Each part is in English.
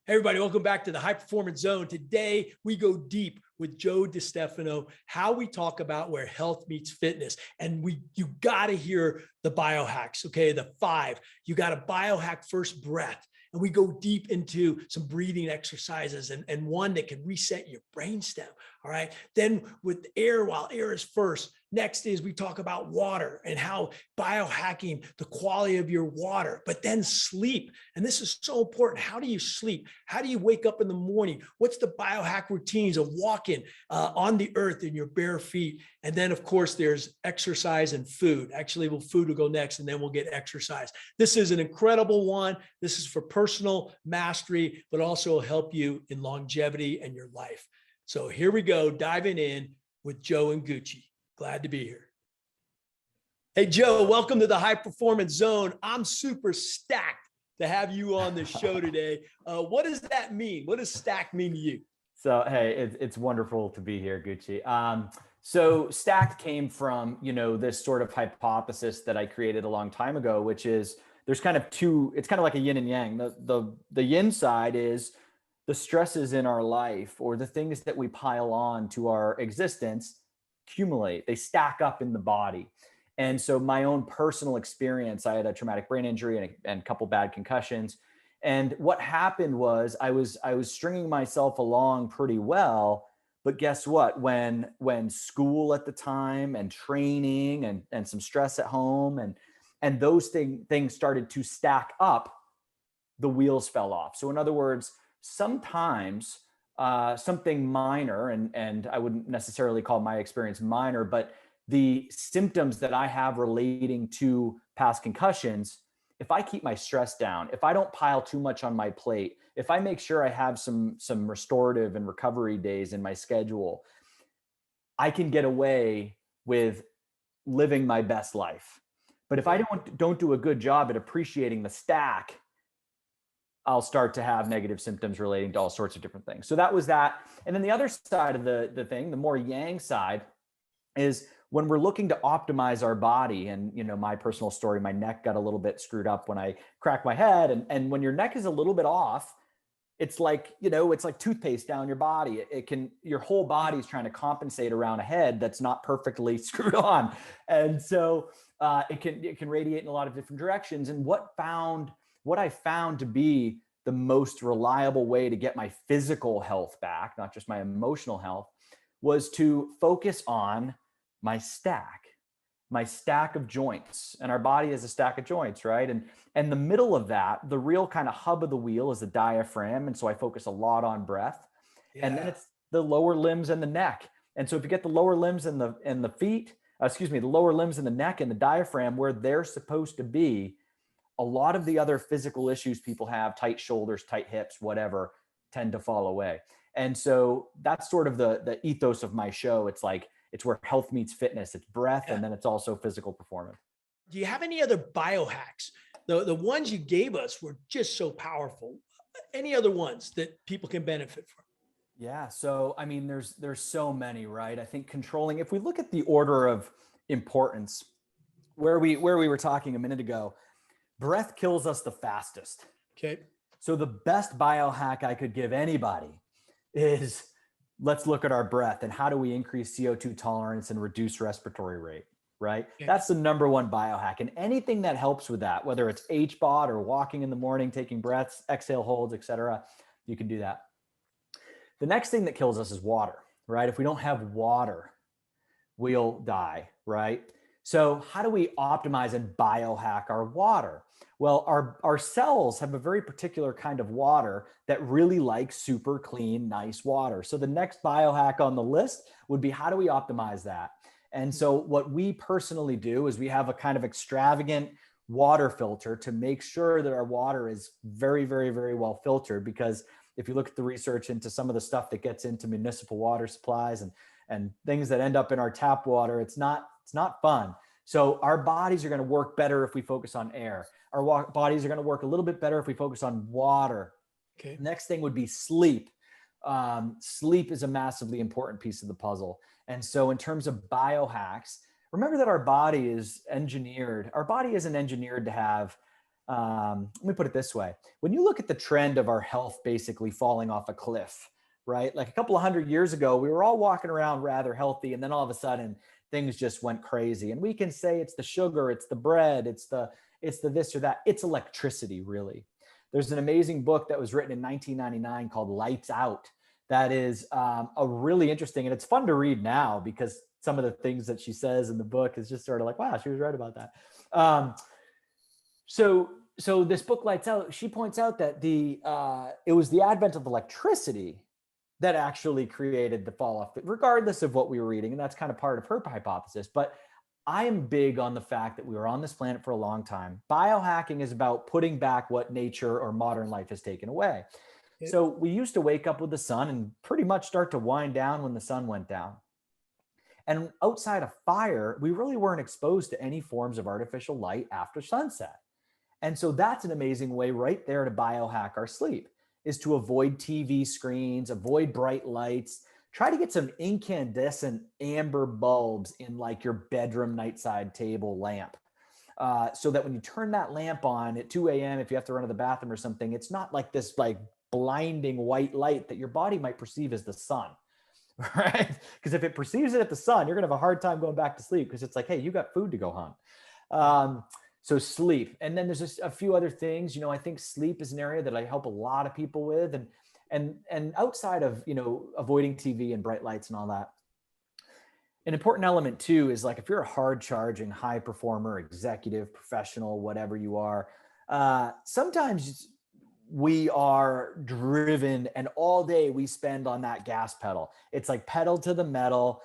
Hey everybody, welcome back to the High Performance Zone. Today, we go deep with Joe DiStefano, how we talk about where health meets fitness. And you got to hear the biohacks, okay? The 5. You got to biohack first breath. And we go deep into some breathing exercises and one that can reset your brainstem, all right? Then with air, while air is first, next is we talk about water and how biohacking the quality of your water, but then sleep. And this is so important. How do you sleep? How do you wake up in the morning? What's the biohack routines of walking on the earth in your bare feet? And then of course there's exercise and food. Actually, food will go next and then we'll get exercise. This is an incredible one. This is for personal mastery, but also will help you in longevity and your life. So here we go, diving in with Joe and Gucci. Glad to be here. Hey, Joe, welcome to the High Performance Zone. I'm super stacked to have you on the show today. What does that mean? What does stacked mean to you? So, hey, it's wonderful to be here, Gucci. So stacked came from, this sort of hypothesis that I created a long time ago, which is there's kind of two, it's kind of like a yin and yang. The yin side is the stresses in our life or the things that we pile on to our existence accumulate, they stack up in the body. And so my own personal experience, I had a traumatic brain injury and a couple bad concussions. And what happened was I was stringing myself along pretty well, but guess what? When school at the time and training and some stress at home and those things started to stack up, the wheels fell off. So in other words, sometimes something minor, and I wouldn't necessarily call my experience minor, but the symptoms that I have relating to past concussions, if I keep my stress down, if I don't pile too much on my plate, if I make sure I have some restorative and recovery days in my schedule, I can get away with living my best life. But if I don't do a good job at appreciating the stack, I'll start to have negative symptoms relating to all sorts of different things. So that was that. And then the other side of the thing, the more yang side, is when we're looking to optimize our body. And, my personal story, my neck got a little bit screwed up when I cracked my head. And when your neck is a little bit off, it's like, it's like toothpaste down your body. Your whole body's trying to compensate around a head that's not perfectly screwed on. And so it can radiate in a lot of different directions. And what I found to be the most reliable way to get my physical health back, not just my emotional health, was to focus on my stack of joints. And our body is a stack of joints, right? And the middle of that, the real kind of hub of the wheel is the diaphragm. And so I focus a lot on breath. Yeah. And then it's the lower limbs and the neck. And so if you get the lower limbs and the feet, the lower limbs and the neck and the diaphragm where they're supposed to be, a lot of the other physical issues people have, tight shoulders, tight hips, whatever, tend to fall away. And so that's sort of the ethos of my show. It's like, it's where health meets fitness. It's breath, and then it's also physical performance. Do you have any other biohacks? The ones you gave us were just so powerful. Any other ones that people can benefit from? Yeah. So, I mean, there's so many, right? I think controlling, if we look at the order of importance, where we were talking a minute ago, breath kills us the fastest. Okay. So the best biohack I could give anybody is let's look at our breath and how do we increase CO2 tolerance and reduce respiratory rate, right? Okay. That's the number one biohack. And anything that helps with that, whether it's HBOT or walking in the morning, taking breaths, exhale holds, etc., you can do that. The next thing that kills us is water, right? If we don't have water, we'll die, right? So how do we optimize and biohack our water? Well, our cells have a very particular kind of water that really likes super clean, nice water. So the next biohack on the list would be how do we optimize that? And so what we personally do is we have a kind of extravagant water filter to make sure that our water is very, very, very well filtered. Because if you look at the research into some of the stuff that gets into municipal water supplies and things that end up in our tap water, it's not fun. So our bodies are going to work better if we focus on air. Our bodies are going to work a little bit better if we focus on water. Okay. Next thing would be sleep. Sleep is a massively important piece of the puzzle. And so in terms of biohacks, remember that our body is engineered. Our body isn't engineered to have let me put it this way. When you look at the trend of our health basically falling off a cliff, right? Like a couple of 100 years ago, we were all walking around rather healthy. And then all of a sudden things just went crazy. And we can say it's the sugar, it's the bread, it's the this or that. It's electricity, really. There's an amazing book that was written in 1999 called Lights Out. That is a really interesting, and it's fun to read now because some of the things that she says in the book is just sort of like, wow, she was right about that. So this book, Lights Out, she points out that it was the advent of electricity that actually created the fall off, regardless of what we were reading. And that's kind of part of her hypothesis. But I am big on the fact that we were on this planet for a long time. Biohacking is about putting back what nature or modern life has taken away. So we used to wake up with the sun and pretty much start to wind down when the sun went down. And outside of fire, we really weren't exposed to any forms of artificial light after sunset. And so that's an amazing way right there to biohack our sleep, is to avoid TV screens, avoid bright lights, try to get some incandescent amber bulbs in like your bedroom nightside table lamp. So that when you turn that lamp on at 2 a.m., if you have to run to the bathroom or something, it's not like this like blinding white light that your body might perceive as the sun, right? Because if it perceives it at the sun, you're gonna have a hard time going back to sleep because it's like, hey, you got food to go hunt. So sleep. And then there's just a few other things. You know, I think sleep is an area that I help a lot of people with. And outside of, you know, avoiding TV and bright lights and all that, an important element too is like if you're a hard charging high performer, executive, professional, whatever you are, sometimes we are driven and all day we spend on that gas pedal. It's like pedal to the metal.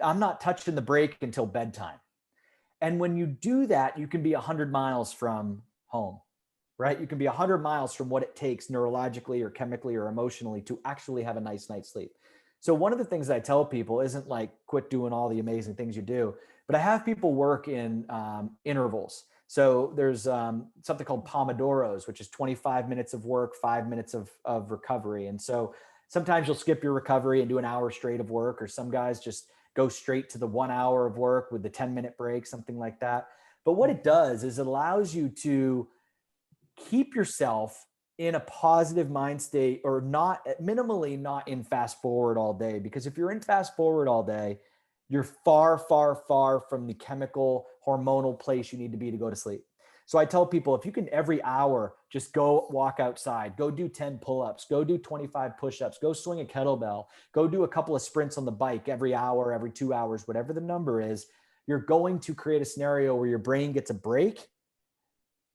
I'm not touching the brake until bedtime. And when you do that, you can be 100 miles from home, right? You can be 100 miles from what it takes neurologically or chemically or emotionally to actually have a nice night's sleep. So one of the things that I tell people isn't like quit doing all the amazing things you do, but I have people work in intervals. So there's something called Pomodoros, which is 25 minutes of work, 5 minutes of recovery. And so sometimes you'll skip your recovery and do an hour straight of work, or some guys just go straight to the 1 hour of work with the 10-minute break, something like that. But what it does is it allows you to keep yourself in a positive mind state, or not minimally not in fast forward all day. Because if you're in fast forward all day, you're far, far, far from the chemical hormonal place you need to be to go to sleep. So I tell people, if you can every hour just go walk outside, go do 10 pull-ups, go do 25 push-ups, go swing a kettlebell, go do a couple of sprints on the bike every hour, every 2 hours, whatever the number is, you're going to create a scenario where your brain gets a break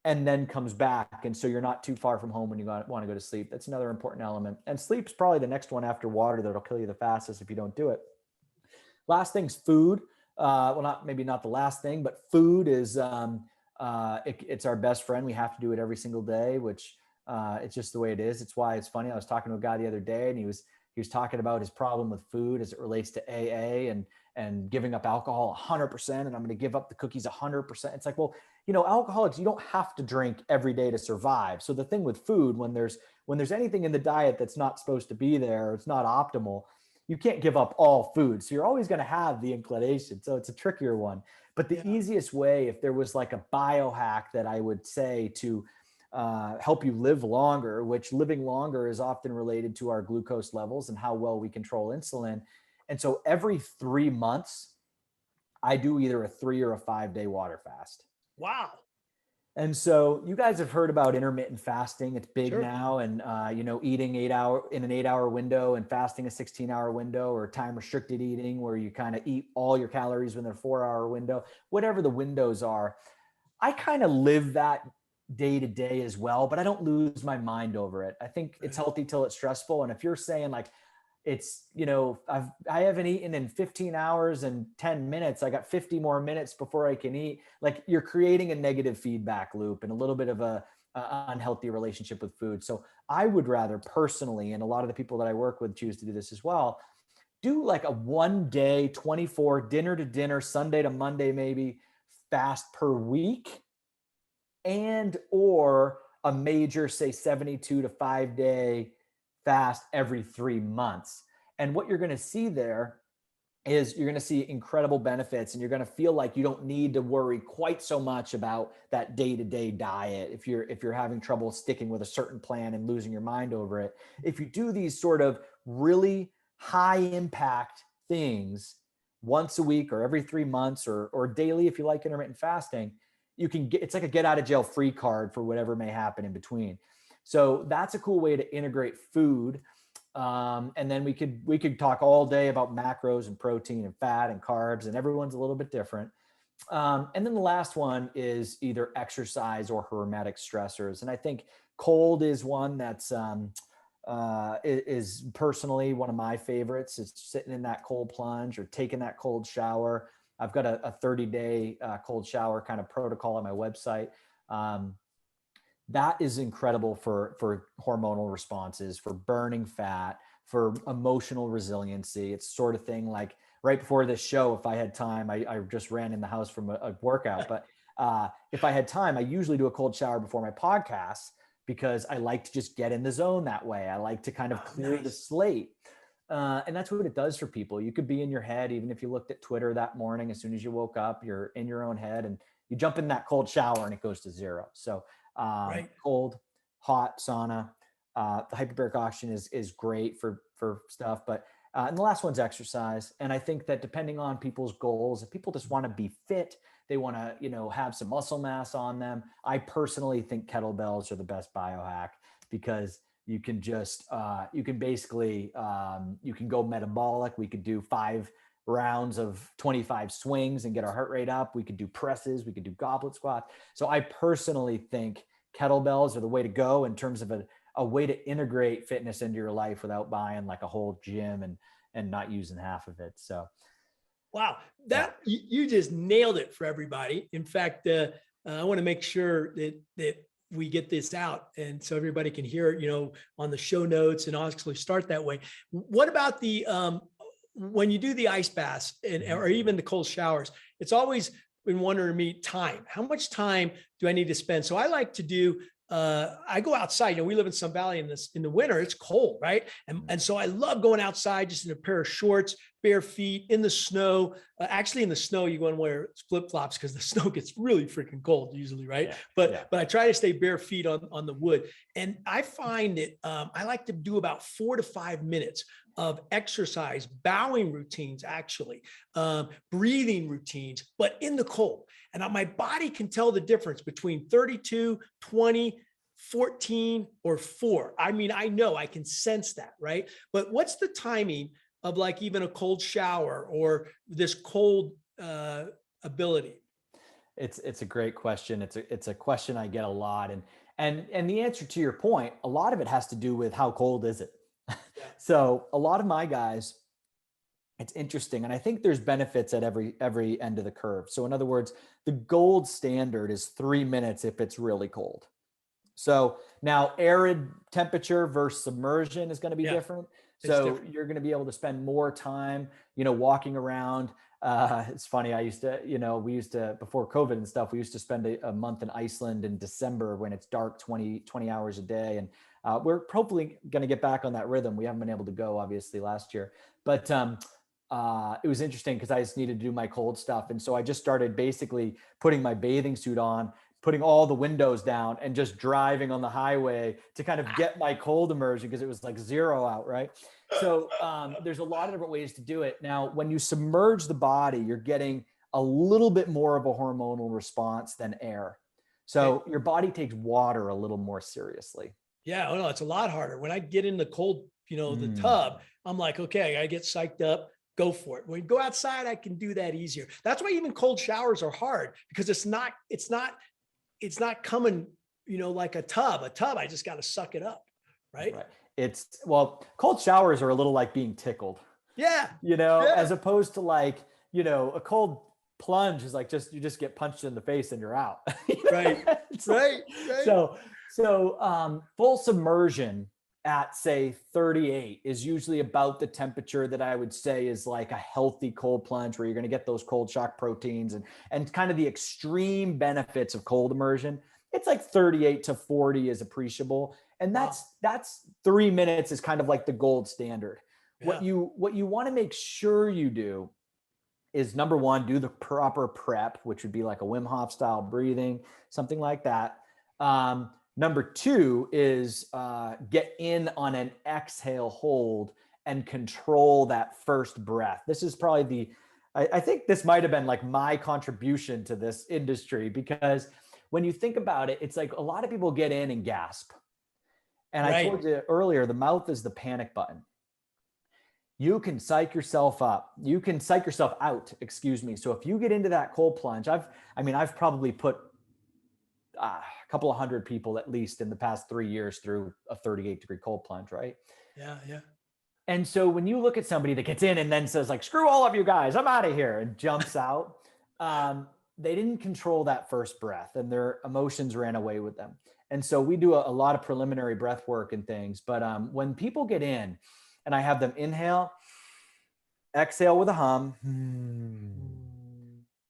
and then comes back. And so you're not too far from home when you want to go to sleep. That's another important element. And sleep's probably the next one after water that'll kill you the fastest if you don't do it. Last thing's food. Well, maybe not the last thing, but food is it's our best friend. We have to do it every single day, which it's just the way it is. It's why it's funny. I was talking to a guy the other day, and he was talking about his problem with food as it relates to AA and giving up alcohol 100%. And I'm going to give up the cookies 100%. It's like, well, you know, alcoholics, you don't have to drink every day to survive. So the thing with food, when there's anything in the diet that's not supposed to be there, it's not optimal, you can't give up all food. So you're always going to have the inclination. So it's a trickier one. But the easiest way, if there was like a biohack that I would say to help you live longer, which living longer is often related to our glucose levels and how well we control insulin. And so every 3 months, I do either a 3 or a 5 day water fast. Wow. And so you guys have heard about intermittent fasting. It's big Sure. now. And, you know, eating in an 8-hour window and fasting a 16-hour window, or time restricted eating where you kind of eat all your calories within a 4-hour window, whatever the windows are. I kind of live that day to day as well, but I don't lose my mind over it. I think it's healthy till it's stressful. And if you're saying like, it's, you know, I haven't eaten in 15 hours and 10 minutes. I got 50 more minutes before I can eat. Like, you're creating a negative feedback loop and a little bit of a unhealthy relationship with food. So I would rather personally, and a lot of the people that I work with choose to do this as well, do like a 1 day, 24 dinner to dinner, Sunday to Monday, maybe fast per week, and, or a major, say 72 to 5 day fast every 3 months. And what you're going to see there is you're going to see incredible benefits, and you're going to feel like you don't need to worry quite so much about that day-to-day diet. If you're having trouble sticking with a certain plan and losing your mind over it, if you do these sort of really high impact things once a week or every 3 months or daily, if you like intermittent fasting, you can get, it's like a get out of jail free card for whatever may happen in between. So that's a cool way to integrate food. And then we could talk all day about macros and protein and fat and carbs, and everyone's a little bit different. And then the last one is either exercise or hormetic stressors. And I think cold is one that's is personally one of my favorites. It's sitting in that cold plunge or taking that cold shower. I've got a 30-day cold shower kind of protocol on my website. That is incredible for hormonal responses, for burning fat, for emotional resiliency. It's sort of thing like right before this show, if I had time, I just ran in the house from a workout, but if I had time, I usually do a cold shower before my podcast because I like to just get in the zone that way. I like to kind of clear the slate. And that's what it does for people. You could be in your head, even if you looked at Twitter that morning, as soon as you woke up, you're in your own head, and you jump in that cold shower and it goes to zero. So cold, hot sauna, the hyperbaric oxygen is great for stuff, but and the last one's exercise. And I think that depending on people's goals, if people just want to be fit, they want to, have some muscle mass on them. I personally think kettlebells are the best biohack because you can just, you can basically, you can go metabolic. We could do 5 rounds of 25 swings and get our heart rate up. We could do presses. We could do goblet squats. So I personally think kettlebells are the way to go in terms of a way to integrate fitness into your life without buying like a whole gym and not using half of it. So. Wow, you just nailed it for everybody. In fact, I want to make sure that we get this out, and so everybody can hear it, on the show notes, and actually start that way. What about the when you do the ice baths or even the cold showers? It's always been wondering to me time. How much time do I need to spend? So I like to do. I go outside. We live in Sun Valley in the winter. It's cold, right? And so I love going outside just in a pair of shorts, bare feet in the snow. Actually, in the snow, you go and wear flip flops because the snow gets really freaking cold usually, right? But I try to stay bare feet on the wood. And I find that I like to do about 4 to 5 minutes of exercise, bowing routines, actually, breathing routines, but in the cold. And my body can tell the difference between 32, 20, 14, or 4. I mean, I know I can sense that, right? But what's the timing of like even a cold shower or this cold ability? It's a great question. It's a question I get a lot. And the answer to your point, a lot of it has to do with how cold is it? So a lot of my guys, it's interesting. And I think there's benefits at every end of the curve. So in other words, the gold standard is 3 minutes if it's really cold. So now arid temperature versus submersion is going to be different. So you're going to be able to spend more time, walking around. It's funny. I used to, before COVID and stuff, we used to spend a month in Iceland in December when it's dark 20 hours a day. And we're hopefully going to get back on that rhythm. We haven't been able to go obviously last year, but it was interesting because I just needed to do my cold stuff. And so I just started basically putting my bathing suit on, putting all the windows down, and just driving on the highway to kind of get my cold immersion because it was like 0 out, right? So there's a lot of different ways to do it. Now, when you submerge the body, you're getting a little bit more of a hormonal response than air. So your body takes water a little more seriously. Yeah, no, it's a lot harder. When I get in the cold, the tub, I'm like, okay, I get psyched up, go for it. When you go outside, I can do that easier. That's why even cold showers are hard because it's not coming, like a tub. A tub, I just got to suck it up, right? Cold showers are a little like being tickled. Yeah. As opposed to like, a cold plunge is like you just get punched in the face and you're out. Right. Right. So full submersion at say 38 is usually about the temperature that I would say is like a healthy cold plunge where you're going to get those cold shock proteins and kind of the extreme benefits of cold immersion. It's like 38 to 40 is appreciable. And that's 3 minutes is kind of like the gold standard. Yeah. What you want to make sure you do is number one, do the proper prep, which would be like a Wim Hof style breathing, something like that. Number two is get in on an exhale hold and control that first breath. This is probably I think this might have been like my contribution to this industry, because when you think about it, it's like a lot of people get in and gasp. And I told you earlier, the mouth is the panic button. You can psych yourself up. You can psych yourself out, excuse me. So if you get into that cold plunge, I've probably put a couple of hundred people at least in the past 3 years through a 38-degree cold plunge, right? Yeah, yeah. And so when you look at somebody that gets in and then says like, screw all of you guys, I'm out of here, and jumps out, they didn't control that first breath and their emotions ran away with them. And so we do a lot of preliminary breath work and things. But when people get in and I have them inhale, exhale with a hum,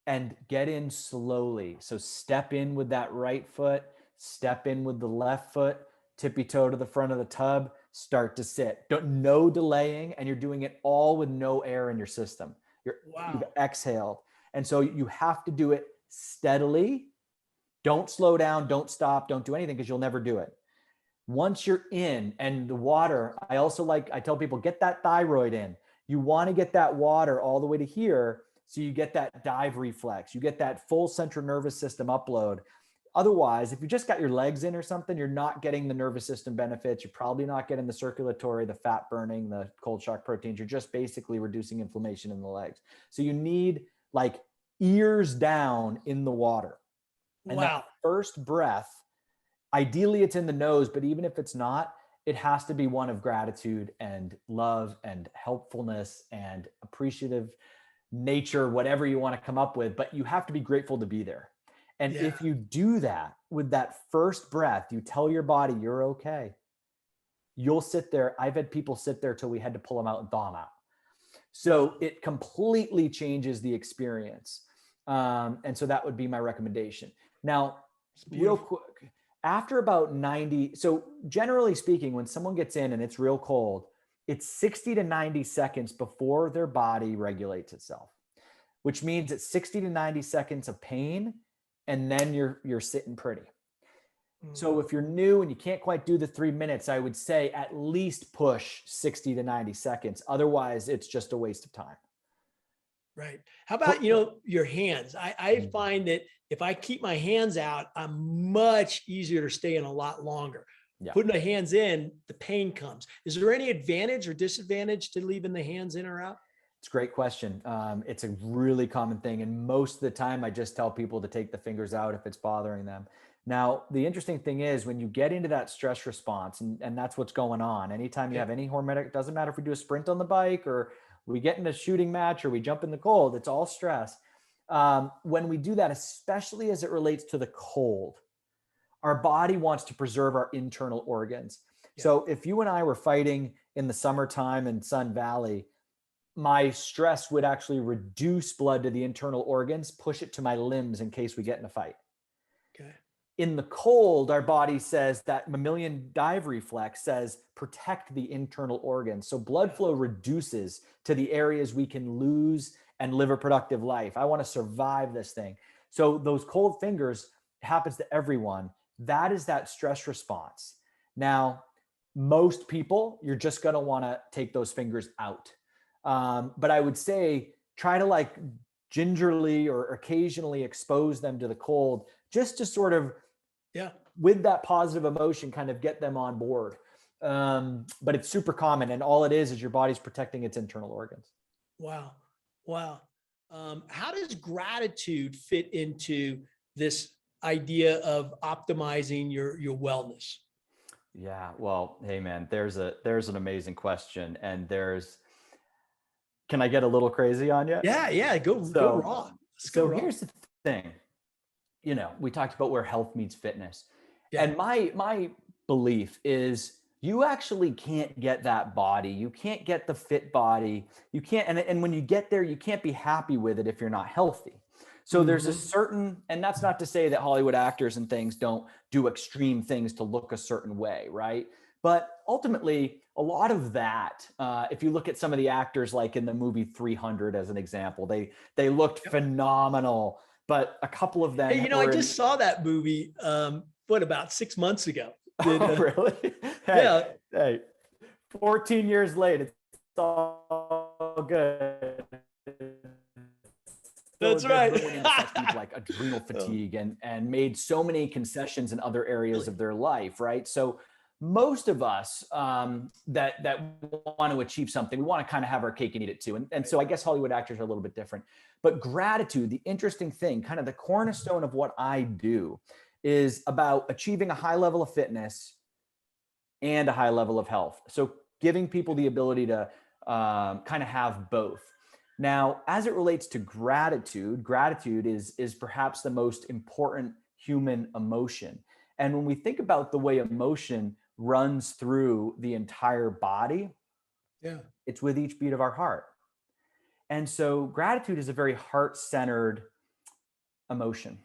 and get in slowly. So step in with that right foot, step in with the left foot, tippy toe to the front of the tub, start to sit. No delaying, and you're doing it all with no air in your system. You've exhaled. And so you have to do it steadily. Don't slow down, don't stop, don't do anything, because you'll never do it. Once you're in, and the water, I tell people, get that thyroid in. You want to get that water all the way to here, so you get that dive reflex, you get that full central nervous system upload. Otherwise, if you just got your legs in or something, you're not getting the nervous system benefits. You're probably not getting the circulatory, the fat burning, the cold shock proteins. You're just basically reducing inflammation in the legs. So you need like ears down in the water. And that first breath, ideally it's in the nose, but even if it's not, it has to be one of gratitude and love and helpfulness and appreciative nature, whatever you want to come up with, but you have to be grateful to be there. And if you do that with that first breath, you tell your body you're okay. You'll sit there. I've had people sit there till we had to pull them out and thaw them out. So it completely changes the experience. And so that would be my recommendation. Now, real quick, after about 90, so generally speaking, when someone gets in and it's real cold, it's 60 to 90 seconds before their body regulates itself, which means it's 60 to 90 seconds of pain, and then you're sitting pretty. So if you're new and you can't quite do the 3 minutes, I would say at least push 60 to 90 seconds. Otherwise, it's just a waste of time. Right. How about, your hands? I find that if I keep my hands out, I'm much easier to stay in a lot longer. Yeah. Putting the hands in, the pain comes. Is there any advantage or disadvantage to leaving the hands in or out? It's a great question. It's a really common thing. And most of the time I just tell people to take the fingers out if it's bothering them. Now, the interesting thing is when you get into that stress response, and that's what's going on. Anytime you have any hormetic, it doesn't matter if we do a sprint on the bike or we get in a shooting match or we jump in the cold, it's all stress. When we do that, especially as it relates to the cold, our body wants to preserve our internal organs. Yeah. So if you and I were fighting in the summertime in Sun Valley, my stress would actually reduce blood to the internal organs, push it to my limbs in case we get in a fight. Okay. In the cold, our body says that mammalian dive reflex says protect the internal organs. So blood flow reduces to the areas we can lose and live a productive life. I want to survive this thing. So those cold fingers happens to everyone. That is that stress response. Now, most people, you're just going to want to take those fingers out. But I would say try to like gingerly or occasionally expose them to the cold just to sort of, with that positive emotion, kind of get them on board. But it's super common. And all it is your body's protecting its internal organs. Wow. Wow. How does gratitude fit into this idea of optimizing your wellness? Yeah. Well, hey man, there's an amazing question. And can I get a little crazy on you? Yeah. Go raw. Here's the thing. We talked about where health meets fitness. Yeah. And my belief is you actually can't get that body. You can't get the fit body. You can't, and when you get there, you can't be happy with it if you're not healthy. So there's a certain, and that's not to say that Hollywood actors and things don't do extreme things to look a certain way, right? But ultimately, a lot of that, if you look at some of the actors, like in the movie 300 as an example, they looked phenomenal, but a couple of them Hey, I just saw that movie, about 6 months ago. Oh, really? Yeah. Hey, 14 years late, it's all good. That's right. Went into such deep, like adrenal fatigue and made so many concessions in other areas of their life, right? So most of us that want to achieve something, we want to kind of have our cake and eat it too. And so I guess Hollywood actors are a little bit different. But gratitude, the interesting thing, kind of the cornerstone of what I do, is about achieving a high level of fitness and a high level of health. So giving people the ability to kind of have both. Now, as it relates to gratitude, gratitude is perhaps the most important human emotion. And when we think about the way emotion runs through the entire body, it's with each beat of our heart. And so gratitude is a very heart-centered emotion.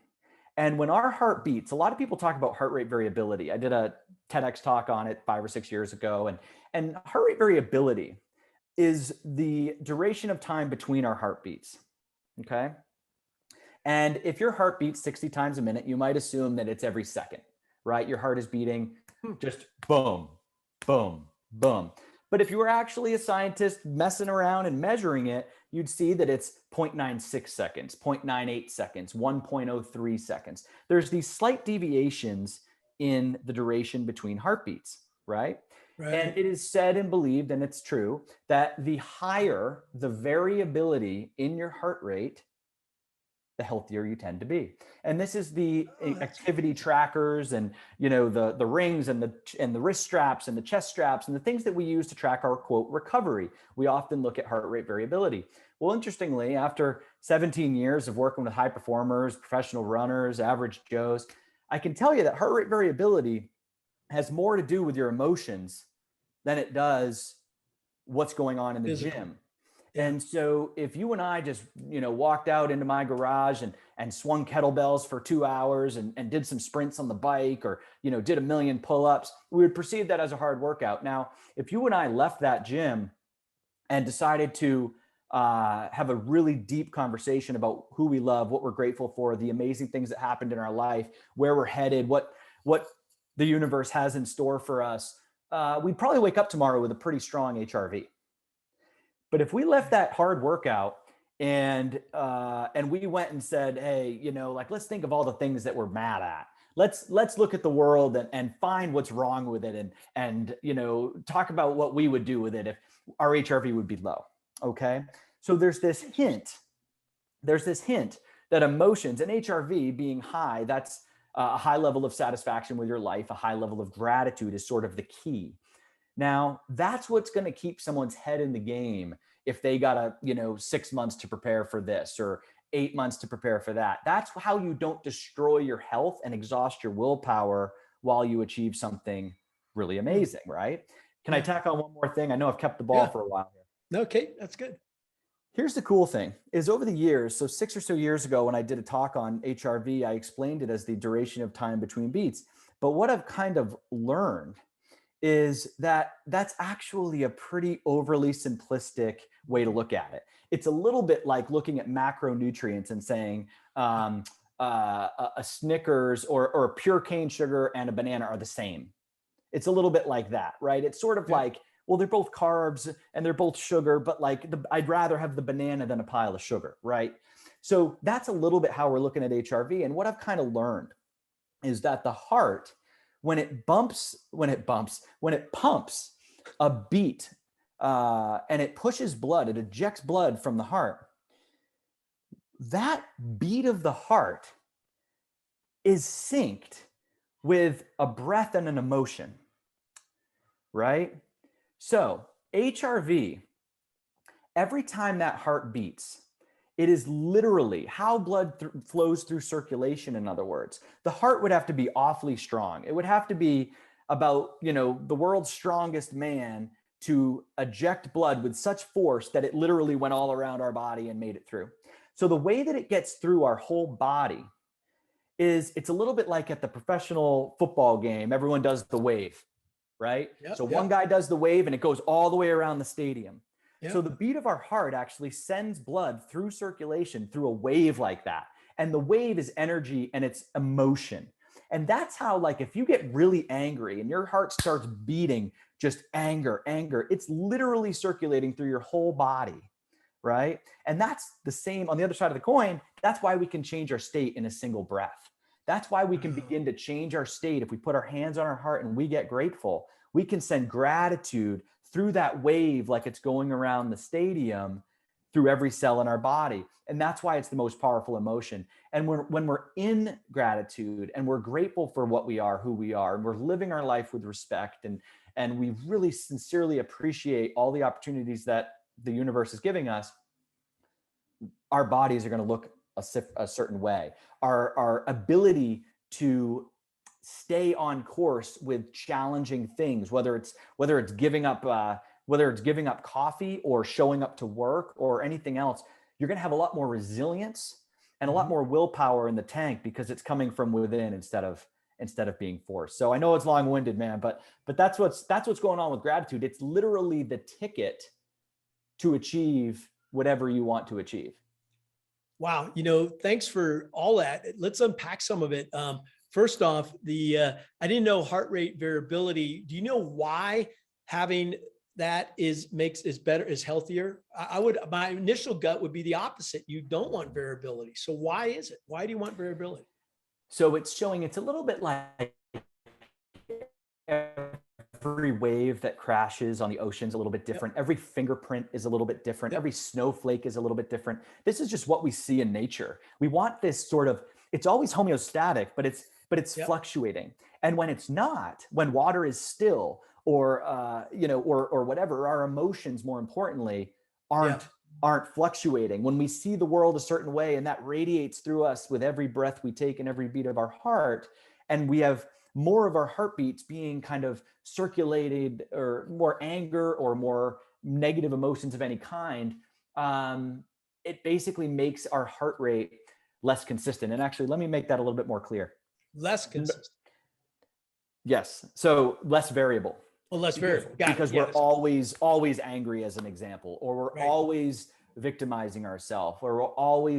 And when our heart beats, a lot of people talk about heart rate variability. I did a TEDx talk on it 5 or 6 years ago. And heart rate variability is the duration of time between our heartbeats. Okay. And if your heart beats 60 times a minute, you might assume that it's every second, right? Your heart is beating just boom, boom, boom. But if you were actually a scientist messing around and measuring it, you'd see that it's 0.96 seconds, 0.98 seconds, 1.03 seconds. There's these slight deviations in the duration between heartbeats, right? And it is said and believed, and it's true, that the higher the variability in your heart rate, the healthier you tend to be. And this is the activity trackers and the rings and the wrist straps and the chest straps and the things that we use to track our quote recovery. We often look at heart rate variability. Well, interestingly, after 17 years of working with high performers, professional runners, average Joes, I can tell you that heart rate variability has more to do with your emotions than it does what's going on in the gym. And so if you and I just, walked out into my garage and swung kettlebells for 2 hours and did some sprints on the bike or, did 1 million pull-ups, we would perceive that as a hard workout. Now, if you and I left that gym and decided to have a really deep conversation about who we love, what we're grateful for, the amazing things that happened in our life, where we're headed, what the universe has in store for us, we'd probably wake up tomorrow with a pretty strong HRV. But if we left that hard workout and we went and said, hey, let's think of all the things that we're mad at. Let's look at the world and find what's wrong with it and talk about what we would do with it if our HRV would be low. Okay. So there's this hint that emotions and HRV being high, that's a high level of satisfaction with your life, a high level of gratitude is sort of the key. Now, that's what's going to keep someone's head in the game if they got 6 months to prepare for this or 8 months to prepare for that. That's how you don't destroy your health and exhaust your willpower while you achieve something really amazing, right? Can I tack on one more thing? I know I've kept the ball for a while here. Okay, that's good. Here's the cool thing is over the years, so 6 or so years ago when I did a talk on HRV, I explained it as the duration of time between beats. But what I've kind of learned is that that's actually a pretty overly simplistic way to look at it. It's a little bit like looking at macronutrients and saying a Snickers or a pure cane sugar and a banana are the same. It's a little bit like that, right? It's sort of like, well, they're both carbs and they're both sugar, but I'd rather have the banana than a pile of sugar, right? So that's a little bit how we're looking at HRV. And what I've kind of learned is that the heart, when it pumps a beat and it pushes blood, it ejects blood from the heart, that beat of the heart is synced with a breath and an emotion, right? So HRV, every time that heart beats, it is literally how blood flows through circulation. In other words, the heart would have to be awfully strong. It would have to be about, the world's strongest man to eject blood with such force that it literally went all around our body and made it through. So the way that it gets through our whole body is it's a little bit like at the professional football game, everyone does the wave, right? Yep, So yep, one guy does the wave and it goes all the way around the stadium. yep. So the beat of our heart actually sends blood through circulation through a wave like that. And the wave is energy and it's emotion. And that's how, like, if you get really angry and your heart starts beating, just anger, it's literally circulating through your whole body, right? And that's the same on the other side of the coin. That's why we can change our state in a single breath. That's why we can begin to change our state. If we put our hands on our heart and we get grateful, we can send gratitude through that wave like it's going around the stadium through every cell in our body. And that's why it's the most powerful emotion. And when we're in gratitude and we're grateful for what we are, who we are, and we're living our life with respect, and we really sincerely appreciate all the opportunities that the universe is giving us, our bodies are going to look a certain way. Our ability to stay on course with challenging things, whether it's giving up coffee or showing up to work or anything else, you're going to have a lot more resilience and a lot more willpower in the tank because it's coming from within instead of being forced. So I know it's long-winded, man, but that's what's going on with gratitude. It's literally the ticket to achieve whatever you want to achieve. Wow. Thanks for all that. Let's unpack some of it. First off, I didn't know heart rate variability. Do you know why having that is better, is healthier? My initial gut would be the opposite. You don't want variability. So why is it? Why do you want variability? So it's a little bit like every wave that crashes on the ocean is a little bit different. Every fingerprint is a little bit different. Every snowflake is a little bit different. This is just what we see in nature. We want this sort of, it's always homeostatic, but it's fluctuating. And when it's not, when water is still or whatever, our emotions, more importantly, aren't fluctuating. When we see the world a certain way and that radiates through us with every breath we take and every beat of our heart, and we have more of our heartbeats being kind of circulated, or more anger or more negative emotions of any kind, it basically makes our heart rate less consistent. And actually, let me make that a little bit more clear. Less consistent. Yes. So less variable. Well, less variable. Because we're always angry, as an example, or we're always victimizing ourselves, or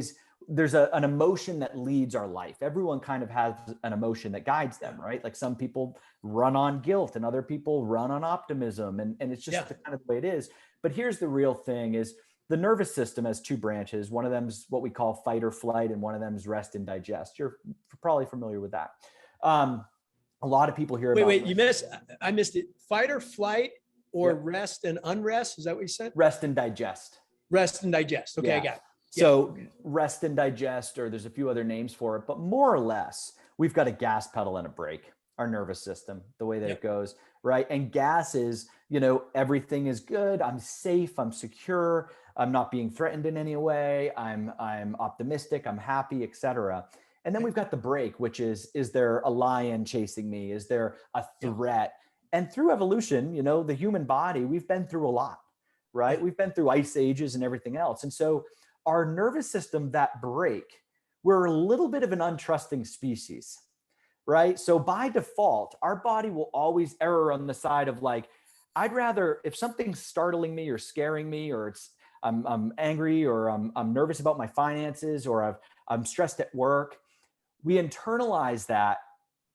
there's an emotion that leads our life. Everyone kind of has an emotion that guides them, right? Like some people run on guilt and other people run on optimism. And it's just the kind of way it is. But here's the real thing is the nervous system has two branches. One of them is what we call fight or flight, and one of them is rest and digest. You're probably familiar with that. A lot of people hear about— Wait, I missed it. Fight or flight or rest and unrest. Is that what you said? Rest and digest. Rest and digest. Okay, I got it. So rest and digest, or there's a few other names for it, but more or less, we've got a gas pedal and a brake, our nervous system, the way that it goes, right? And gas is, everything is good. I'm safe. I'm secure. I'm not being threatened in any way. I'm optimistic. I'm happy, etc. And then we've got the brake, which is there a lion chasing me? Is there a threat? And through evolution, the human body, we've been through a lot, right? We've been through ice ages and everything else. And so our nervous system, that brake, we're a little bit of an untrusting species, right? So by default, our body will always err on the side of like, I'd rather, if something's startling me or scaring me, or I'm angry, or I'm nervous about my finances, or I'm stressed at work, we internalize that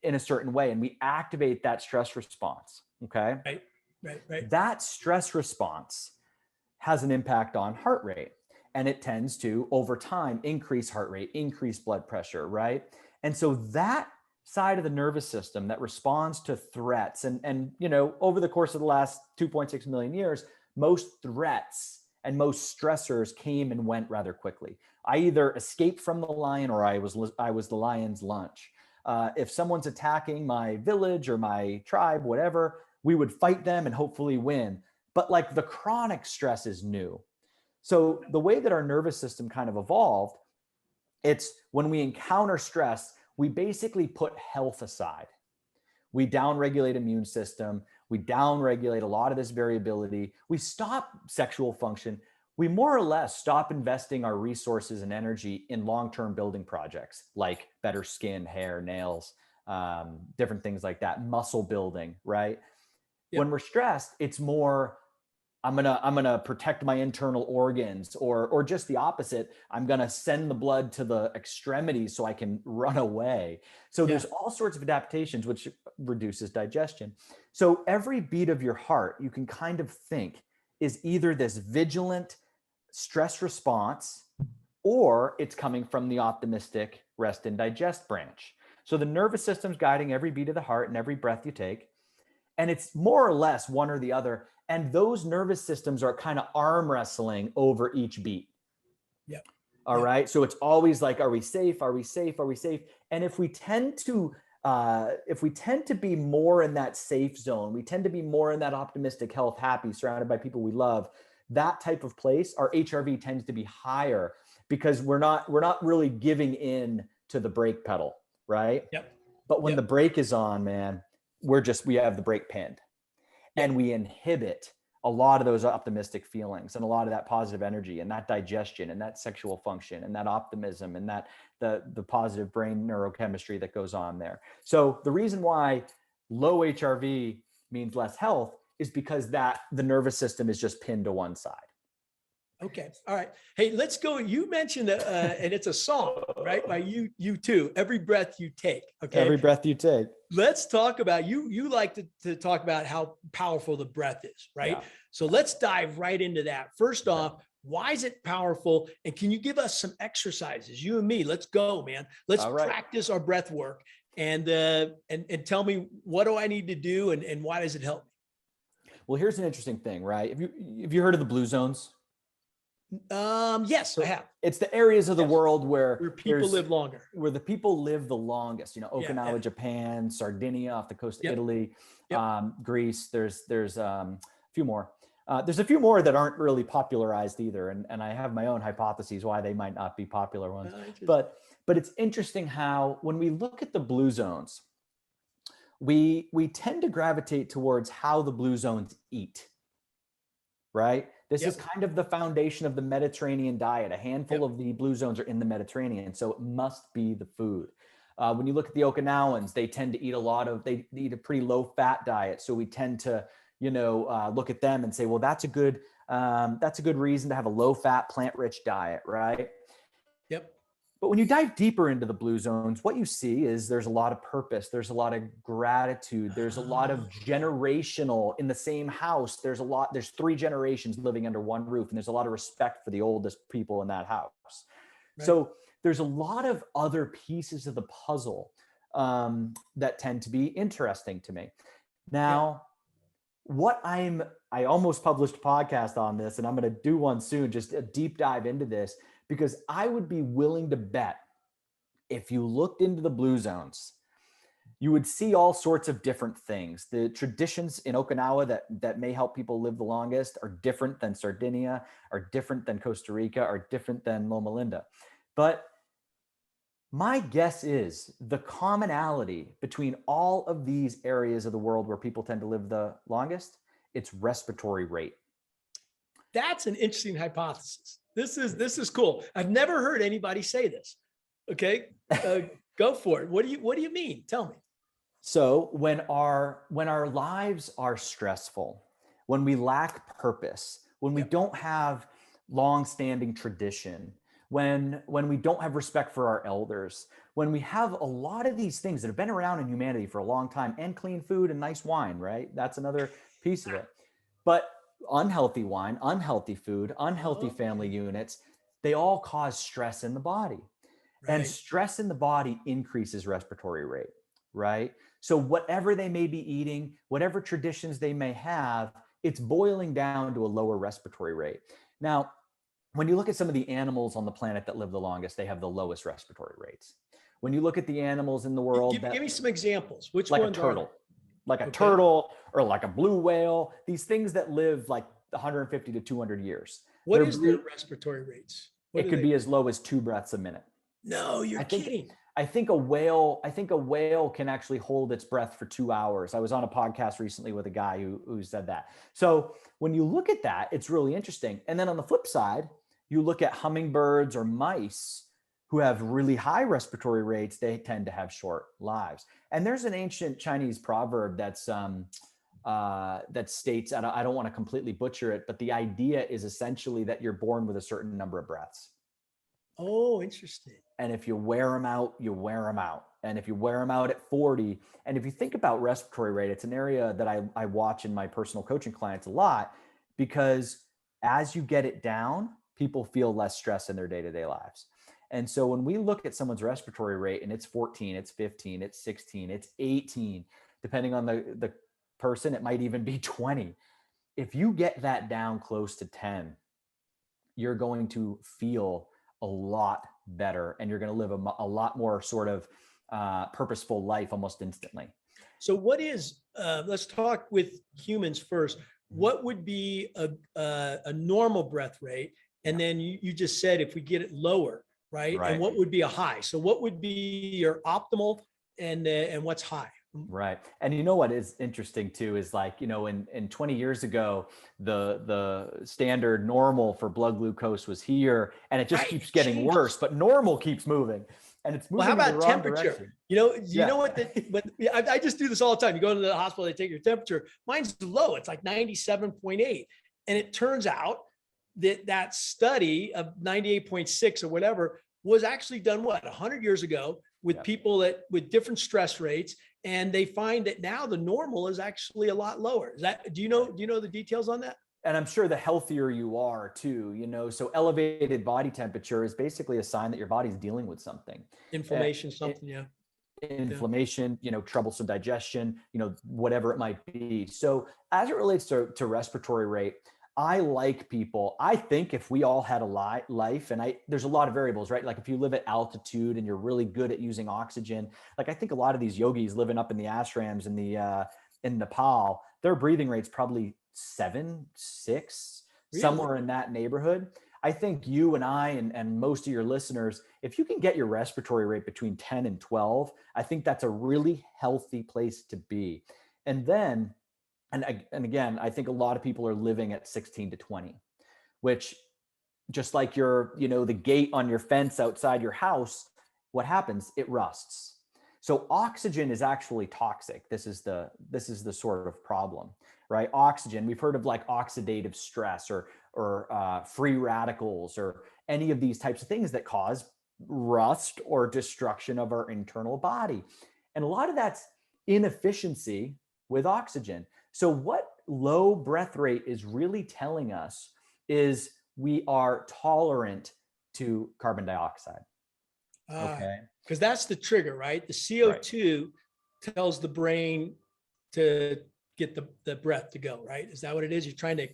in a certain way and we activate that stress response. Okay. Right. That stress response has an impact on heart rate, and it tends to, over time, increase heart rate, increase blood pressure, right? And so that side of the nervous system that responds to threats, and over the course of the last 2.6 million years, most threats and most stressors came and went rather quickly. I either escaped from the lion or I was the lion's lunch. If someone's attacking my village or my tribe, whatever, we would fight them and hopefully win. But like the chronic stress is new. So the way that our nervous system kind of evolved, it's when we encounter stress, we basically put health aside. We downregulate immune system. We downregulate a lot of this variability. We stop sexual function. We more or less stop investing our resources and energy in long-term building projects like better skin, hair, nails, different things like that, muscle building, right? Yep. When we're stressed, it's more, I'm gonna protect my internal organs, or just the opposite. I'm gonna send the blood to the extremities so I can run away. So Yeah. there's all sorts of adaptations, which reduces digestion. So every beat of your heart, you can kind of think, is either this vigilant stress response, or it's coming from the optimistic rest and digest branch. So the nervous system's guiding every beat of the heart and every breath you take. And it's more or less one or the other. And those nervous systems are kind of arm wrestling over each beat. Yep. All right. So it's always like, are we safe? Are we safe? Are we safe? And if we tend to be more in that safe zone, we tend to be more in that optimistic, health, happy, surrounded by people we love, that type of place, our HRV tends to be higher because we're not really giving in to the brake pedal. Right. Yep. But when the brake is on, man, we have the brake pinned, and we inhibit a lot of those optimistic feelings and a lot of that positive energy and that digestion and that sexual function and that optimism and that the positive brain neurochemistry that goes on there. So the reason why low HRV means less health is because that the nervous system is just pinned to one side. Okay. All right. Hey, let's go. You mentioned, and it's a song, right? By you too. Every breath you take. Okay. Every breath you take. Let's talk about you like to talk about how powerful the breath is, right? Yeah. So let's dive right into that. First off, why is it powerful? And can you give us some exercises? You and me, let's go, man. Let's practice our breath work and tell me, what do I need to do and why does it help me? Well, here's an interesting thing, right? Have you heard of the blue zones? Yes, So I have. it's the areas of the world where people live longer, where the people live the longest. You know, Okinawa, Japan, Sardinia off the coast of Italy, Greece. There's a few more. There's a few more that aren't really popularized either, and I have my own hypotheses why they might not be popular ones. But it's interesting how when we look at the blue zones, we tend to gravitate towards how the blue zones eat. Right? This is kind of the foundation of the Mediterranean diet. A handful of the blue zones are in the Mediterranean, so it must be the food. When you look at the Okinawans, they tend to eat they eat a pretty low fat diet. So we tend to, look at them and say, well, that's a good reason to have a low fat, plant rich diet, right? Yep. But when you dive deeper into the blue zones, what you see is there's a lot of purpose. There's a lot of gratitude. There's a lot of generational in the same house. There's 3 generations living under one roof, and there's a lot of respect for the oldest people in that house. Right. So there's a lot of other pieces of the puzzle that tend to be interesting to me. Now, I almost published a podcast on this, and I'm going to do one soon, just a deep dive into this, because I would be willing to bet if you looked into the blue zones, you would see all sorts of different things. The traditions in Okinawa that may help people live the longest are different than Sardinia, are different than Costa Rica, are different than Loma Linda. But my guess is the commonality between all of these areas of the world where people tend to live the longest, it's respiratory rate. That's an interesting hypothesis. This is cool. I've never heard anybody say this. Okay, go for it. What do you mean? Tell me. So when our lives are stressful, when we lack purpose, when we don't have long-standing tradition, when we don't have respect for our elders, when we have a lot of these things that have been around in humanity for a long time, and clean food and nice wine, right? That's another piece of it. But unhealthy wine, unhealthy food, unhealthy family units, they all cause stress in the body. Right. And stress in the body increases respiratory rate, right? So whatever they may be eating, whatever traditions they may have, it's boiling down to a lower respiratory rate. Now, when you look at some of the animals on the planet that live the longest, they have the lowest respiratory rates. When you look at the animals in the world, give me some examples. Which like ones a turtle. Are? Like a turtle or like a blue whale, these things that live like 150 to 200 years. What is their respiratory rates? It could be as low as 2 breaths a minute. No, you're kidding. I think a whale can actually hold its breath for 2 hours. I was on a podcast recently with a guy who said that. So when you look at that, it's really interesting. And then on the flip side, you look at hummingbirds or mice who have really high respiratory rates, they tend to have short lives. And there's an ancient Chinese proverb that's that states, I don't want to completely butcher it, but the idea is essentially that you're born with a certain number of breaths. Oh, interesting. And if you wear them out, you wear them out. And if you wear them out at 40, and if you think about respiratory rate, it's an area that I watch in my personal coaching clients a lot, because as you get it down, people feel less stress in their day-to-day lives. And so when we look at someone's respiratory rate and it's 14, it's 15, it's 16, it's 18, depending on the person, it might even be 20. If you get that down close to 10, you're going to feel a lot better, and you're going to live a lot more sort of purposeful life almost instantly. So what is, let's talk with humans first. What would be a normal breath rate? And then you just said, if we get it lower, right? And what would be a high? So what would be your optimal and what's high? Right. And you know what is interesting too is, like, in 20 years ago, the standard normal for blood glucose was here, and it just keeps getting worse, but normal keeps moving, and it's moving in the wrong direction. You know what, I just do this all the time. You go to the hospital, they take your temperature. Mine's low. It's like 97.8. And it turns out that study of 98.6 or whatever was actually done 100 years ago with people with different stress rates. And they find that now the normal is actually a lot lower. Do you know the details on that? And I'm sure the healthier you are too, so elevated body temperature is basically a sign that your body's dealing with something. Inflammation, inflammation, troublesome digestion, whatever it might be. So as it relates to respiratory rate, I think if we all had a life, and there's a lot of variables, right? Like if you live at altitude and you're really good at using oxygen, like I think a lot of these yogis living up in the ashrams in Nepal, their breathing rate's probably 7, 6, really? Somewhere in that neighborhood. I think you and I and most of your listeners, if you can get your respiratory rate between 10 and 12, I think that's a really healthy place to be. And then, and again, I think a lot of people are living at 16 to 20, which, just like the gate on your fence outside your house, what happens? It rusts. So oxygen is actually toxic. This is the sort of problem, right? Oxygen, we've heard of like oxidative stress or free radicals or any of these types of things that cause rust or destruction of our internal body. And a lot of that's inefficiency with oxygen. So what low breath rate is really telling us is we are tolerant to carbon dioxide. Okay. Because that's the trigger, right? The CO2 tells the brain to get the breath to go, right? Is that what it is? You're trying to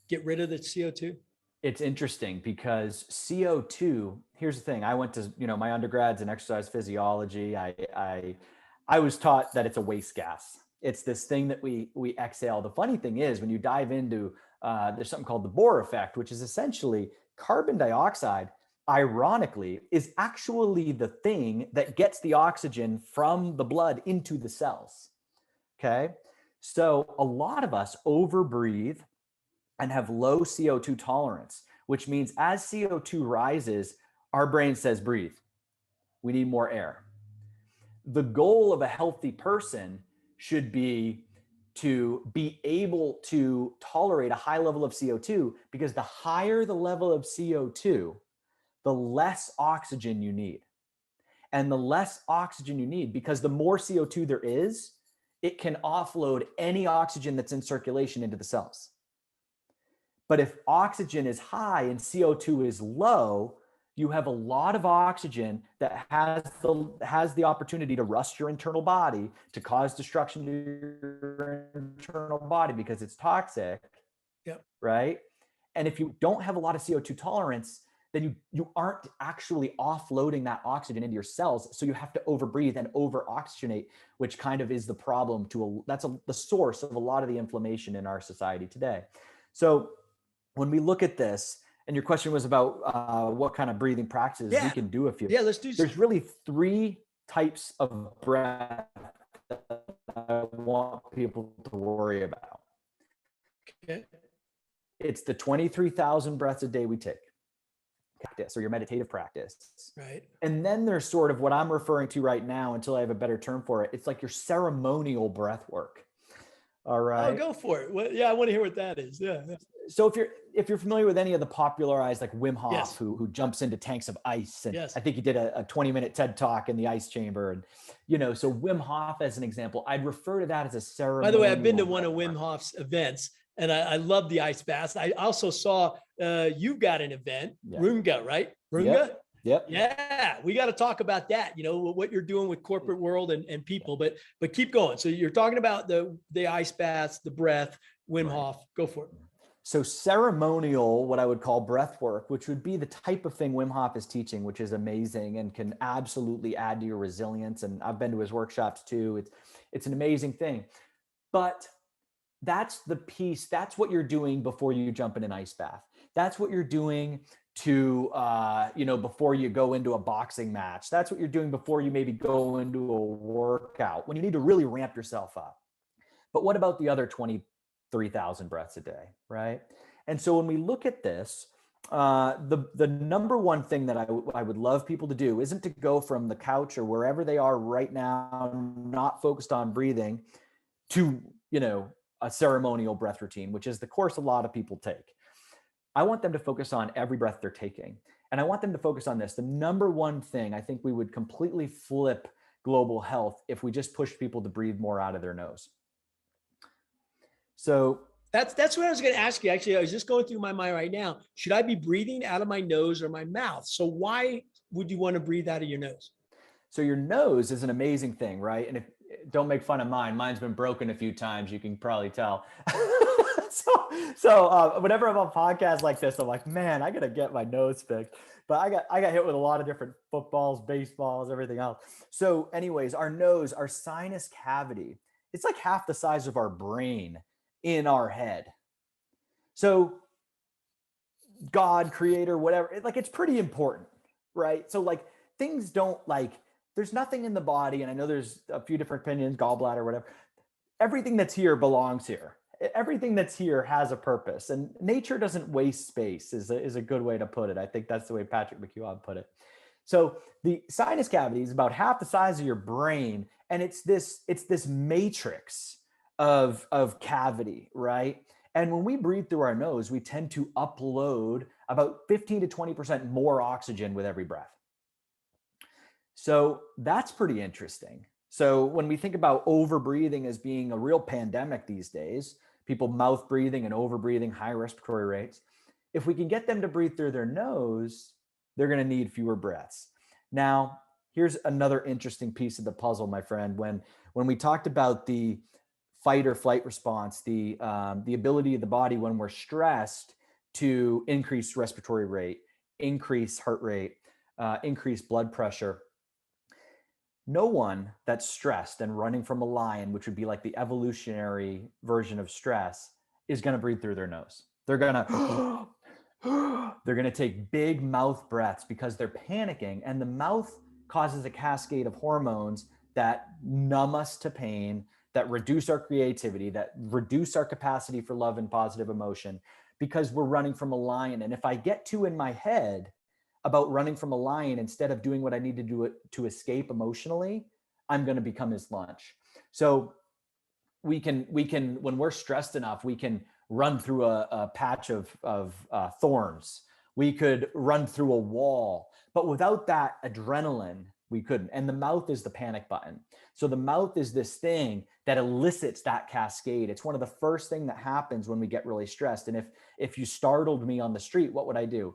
get rid of the CO2? It's interesting because CO2, here's the thing. I went to, my undergrads in exercise physiology. I was taught that it's a waste gas. It's this thing that we exhale. The funny thing is, when you dive into, there's something called the Bohr Effect, which is essentially carbon dioxide, ironically, is actually the thing that gets the oxygen from the blood into the cells. Okay. So a lot of us overbreathe and have low CO2 tolerance, which means as CO2 rises, our brain says, breathe. We need more air. The goal of a healthy person should be to be able to tolerate a high level of CO2, because the higher the level of CO2, the less oxygen you need. And the less oxygen you need, because the more CO2 there is, it can offload any oxygen that's in circulation into the cells. But if oxygen is high and CO2 is low, you have a lot of oxygen that has the opportunity to rust your internal body, to cause destruction to your internal body because it's toxic. Yep. Right. And if you don't have a lot of CO2 tolerance, then you aren't actually offloading that oxygen into your cells. So you have to overbreathe and over-oxygenate, which kind of is the problem the source of a lot of the inflammation in our society today. So when we look at this, and your question was about what kind of breathing practices we can do. Let's do. There's really 3 types of breath that I want people to worry about. Okay. It's the 23,000 breaths a day we take, practice, or your meditative practice. Right. And then there's sort of what I'm referring to right now, until I have a better term for it. It's like your ceremonial breath work. All Oh, right. go for it. Well, yeah, I want to hear what that is. Yeah. So if you're familiar with any of the popularized, like Wim Hof, Yes. who jumps into tanks of ice, and Yes. I think he did a 20-minute TED talk in the ice chamber, and so Wim Hof as an example, I'd refer to that as a By the way, I've been to ceremonial one breath of Wim work. Hof's events, and I love the ice baths. I also saw you've got an event, Yeah. Runga, right? Runga. Yep. Yep. Yeah, we got to talk about that. What you're doing with corporate world and people, but keep going. So you're talking about the ice baths, the breath, Wim Hof. Go for it. So ceremonial, what I would call breath work, which would be the type of thing Wim Hof is teaching, which is amazing and can absolutely add to your resilience. And I've been to his workshops too. It's an amazing thing. But that's the piece. That's what you're doing before you jump in an ice bath. That's what you're doing to, before you go into a boxing match. That's what you're doing before you maybe go into a workout, when you need to really ramp yourself up. But what about the other 23,000 breaths a day, right? And so when we look at this, the number one thing that I would love people to do isn't to go from the couch or wherever they are right now, not focused on breathing, to, a ceremonial breath routine, which is the course a lot of people take. I want them to focus on every breath they're taking. And I want them to focus on this. The number one thing, I think we would completely flip global health if we just pushed people to breathe more out of their nose. So that's what I was going to ask you. Actually, I was just going through my mind right now. Should I be breathing out of my nose or my mouth? So why would you want to breathe out of your nose? So your nose is an amazing thing, right? And if don't make fun of mine, mine's been broken a few times. You can probably tell. So whenever I'm on podcasts like this, I'm like, man, I gotta get my nose fixed. But I got hit with a lot of different footballs, baseballs, everything else. So, anyways, our nose, our sinus cavity, it's like half the size of our brain in our head. So, God, creator, whatever, it's pretty important, right? So, things don't there's nothing in the body, and I know there's a few different opinions, gallbladder, whatever. Everything that's here belongs here. Everything that's here has a purpose, and nature doesn't waste space is a good way to put it. I think that's the way Patrick McEwen put it. So the sinus cavity is about half the size of your brain, and it's this matrix of cavity, right? And when we breathe through our nose, we tend to upload about 15 to 20% more oxygen with every breath. So that's pretty interesting. So when we think about overbreathing as being a real pandemic these days, people mouth breathing and overbreathing, high respiratory rates, if we can get them to breathe through their nose, they're going to need fewer breaths. Now, here's another interesting piece of the puzzle, my friend. When we talked about the fight or flight response, the ability of the body when we're stressed to increase respiratory rate, increase heart rate, increase blood pressure. No one that's stressed and running from a lion, which would be like the evolutionary version of stress, is going to breathe through their nose. They're going to take big mouth breaths because they're panicking, and the mouth causes a cascade of hormones that numb us to pain, that reduce our creativity, that reduce our capacity for love and positive emotion, because we're running from a lion. And if I get too in my head about running from a lion instead of doing what I need to do to escape emotionally, I'm going to become his lunch. So we can, when we're stressed enough, we can run through a patch of thorns. We could run through a wall, but without that adrenaline, we couldn't. And the mouth is the panic button. So the mouth is this thing that elicits that cascade. It's one of the first things that happens when we get really stressed. And if you startled me on the street, what would I do?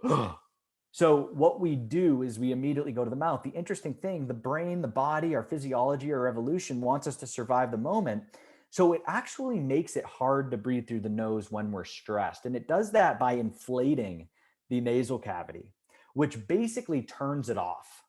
So what we do is we immediately go to the mouth. The interesting thing, the brain, the body, our physiology, our evolution wants us to survive the moment. So it actually makes it hard to breathe through the nose when we're stressed. And it does that by inflating the nasal cavity, which basically turns it off.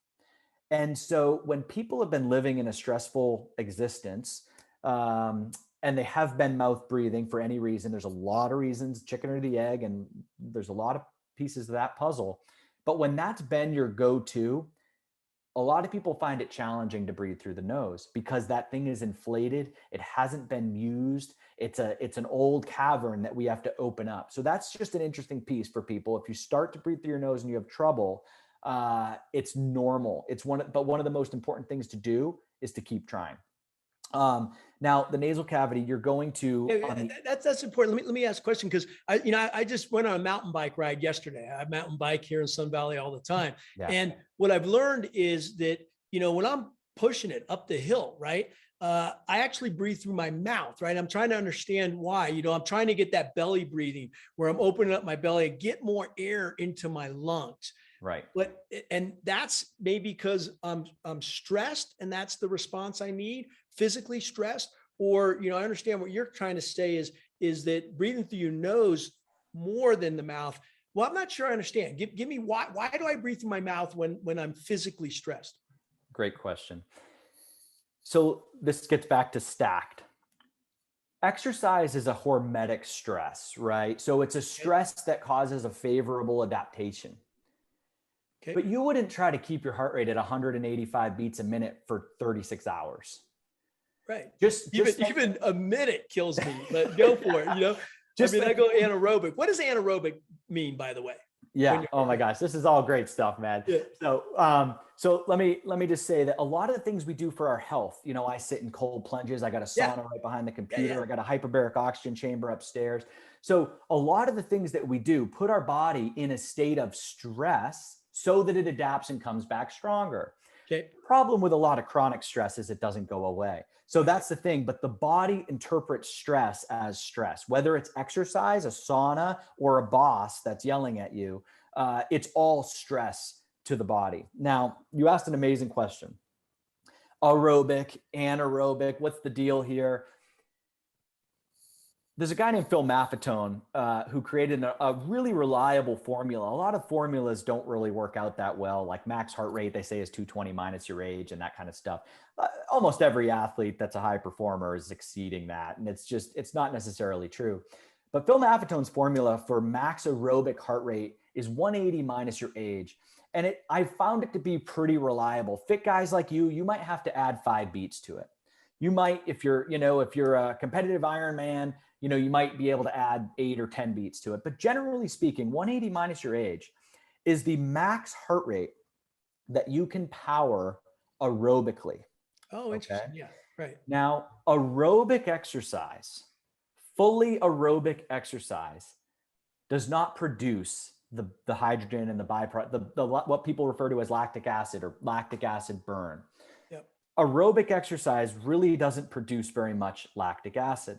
And so when people have been living in a stressful existence, and they have been mouth breathing for any reason, there's a lot of reasons, chicken or the egg, and there's a lot of pieces of that puzzle. But when that's been your go-to, a lot of people find it challenging to breathe through the nose because that thing is inflated. It hasn't been used. It's an old cavern that we have to open up. So that's just an interesting piece for people. If you start to breathe through your nose and you have trouble, it's normal. But one of the most important things to do is to keep trying. Now the nasal cavity, you're going to, That's important. Let me ask a question, because I just went on a mountain bike ride yesterday. I mountain bike here in Sun Valley all the time. yeah, And what I've learned is that, when I'm pushing it up the hill, right, I actually breathe through my mouth, right? I'm trying to understand why. I'm trying to get that belly breathing where I'm opening up my belly and get more air into my lungs. right. And that's maybe because I'm stressed, and that's the response I need, physically stressed. Or, I understand what you're trying to say is that breathing through your nose more than the mouth. Well, I'm not sure I understand. Give me why do I breathe through my mouth when I'm physically stressed? Great question. So this gets back to stacked. Exercise is a hormetic stress, right? So it's a stress that causes a favorable adaptation. Okay. But you wouldn't try to keep your heart rate at 185 beats a minute for 36 hours. Right. Just even a minute kills me, but go for it. I go anaerobic. What does anaerobic mean, by the way? Yeah. Oh my gosh, this is all great stuff, man. Yeah. So let me just say that a lot of the things we do for our health, I sit in cold plunges. I got a sauna right behind the computer. Yeah. I got a hyperbaric oxygen chamber upstairs. So a lot of the things that we do put our body in a state of stress so that it adapts and comes back stronger. Okay. The problem with a lot of chronic stress is it doesn't go away. So that's the thing. But the body interprets stress as stress, whether it's exercise, a sauna, or a boss that's yelling at you. It's all stress to the body. Now, you asked an amazing question. Aerobic, anaerobic, what's the deal here? There's a guy named Phil Maffetone who created a really reliable formula. A lot of formulas don't really work out that well. Like max heart rate, they say is 220 minus your age and that kind of stuff. Almost every athlete that's a high performer is exceeding that. And it's not necessarily true. But Phil Maffetone's formula for max aerobic heart rate is 180 minus your age. And I found it to be pretty reliable. Fit guys like you might have to add 5 beats to it. You might, if you're a competitive Ironman, you might be able to add 8 or 10 beats to it. But generally speaking, 180 minus your age is the max heart rate that you can power aerobically. Oh, interesting. Okay? Yeah, right. Now, aerobic exercise, fully aerobic exercise, does not produce the hydrogen and the byproduct, what people refer to as lactic acid or lactic acid burn. Yep. Aerobic exercise really doesn't produce very much lactic acid.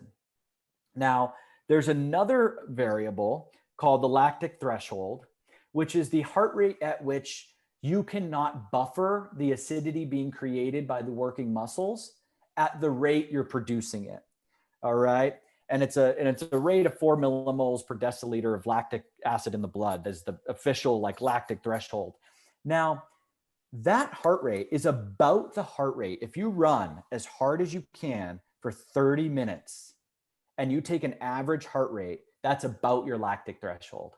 Now, there's another variable called the lactic threshold, which is the heart rate at which you cannot buffer the acidity being created by the working muscles at the rate you're producing it. All right. And it's a rate of 4 millimoles per deciliter of lactic acid in the blood. That's the official lactic threshold. Now, that heart rate is about the heart rate. If you run as hard as you can for 30 minutes and you take an average heart rate, that's about your lactic threshold.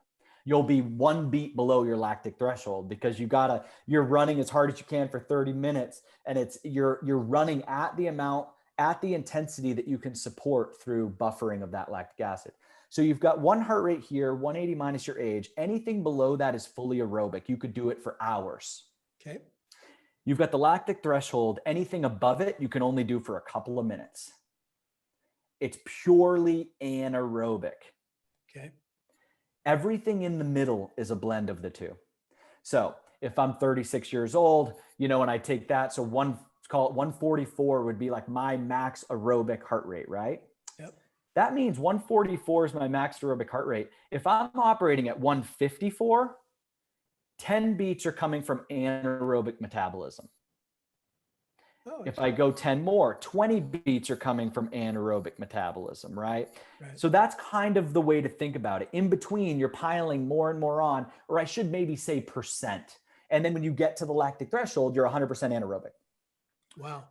You'll be 1 beat below your lactic threshold because you're running as hard as you can for 30 minutes. And you're running at the intensity that you can support through buffering of that lactic acid. So you've got 1 heart rate here, 180 minus your age. Anything below that is fully aerobic. You could do it for hours. Okay. You've got the lactic threshold. Anything above it, you can only do for a couple of minutes. It's purely anaerobic. Okay. Everything in the middle is a blend of the two. So if I'm 36 years old, and I take that, so let's call it 144 would be like my max aerobic heart rate, right? Yep. That means 144 is my max aerobic heart rate. If I'm operating at 154, 10 beats are coming from anaerobic metabolism. If I go 10 more, 20 beats are coming from anaerobic metabolism, right? So that's kind of the way to think about it. In between, you're piling more and more on, or I should maybe say percent. And then when you get to the lactic threshold, you're 100% anaerobic. Wow.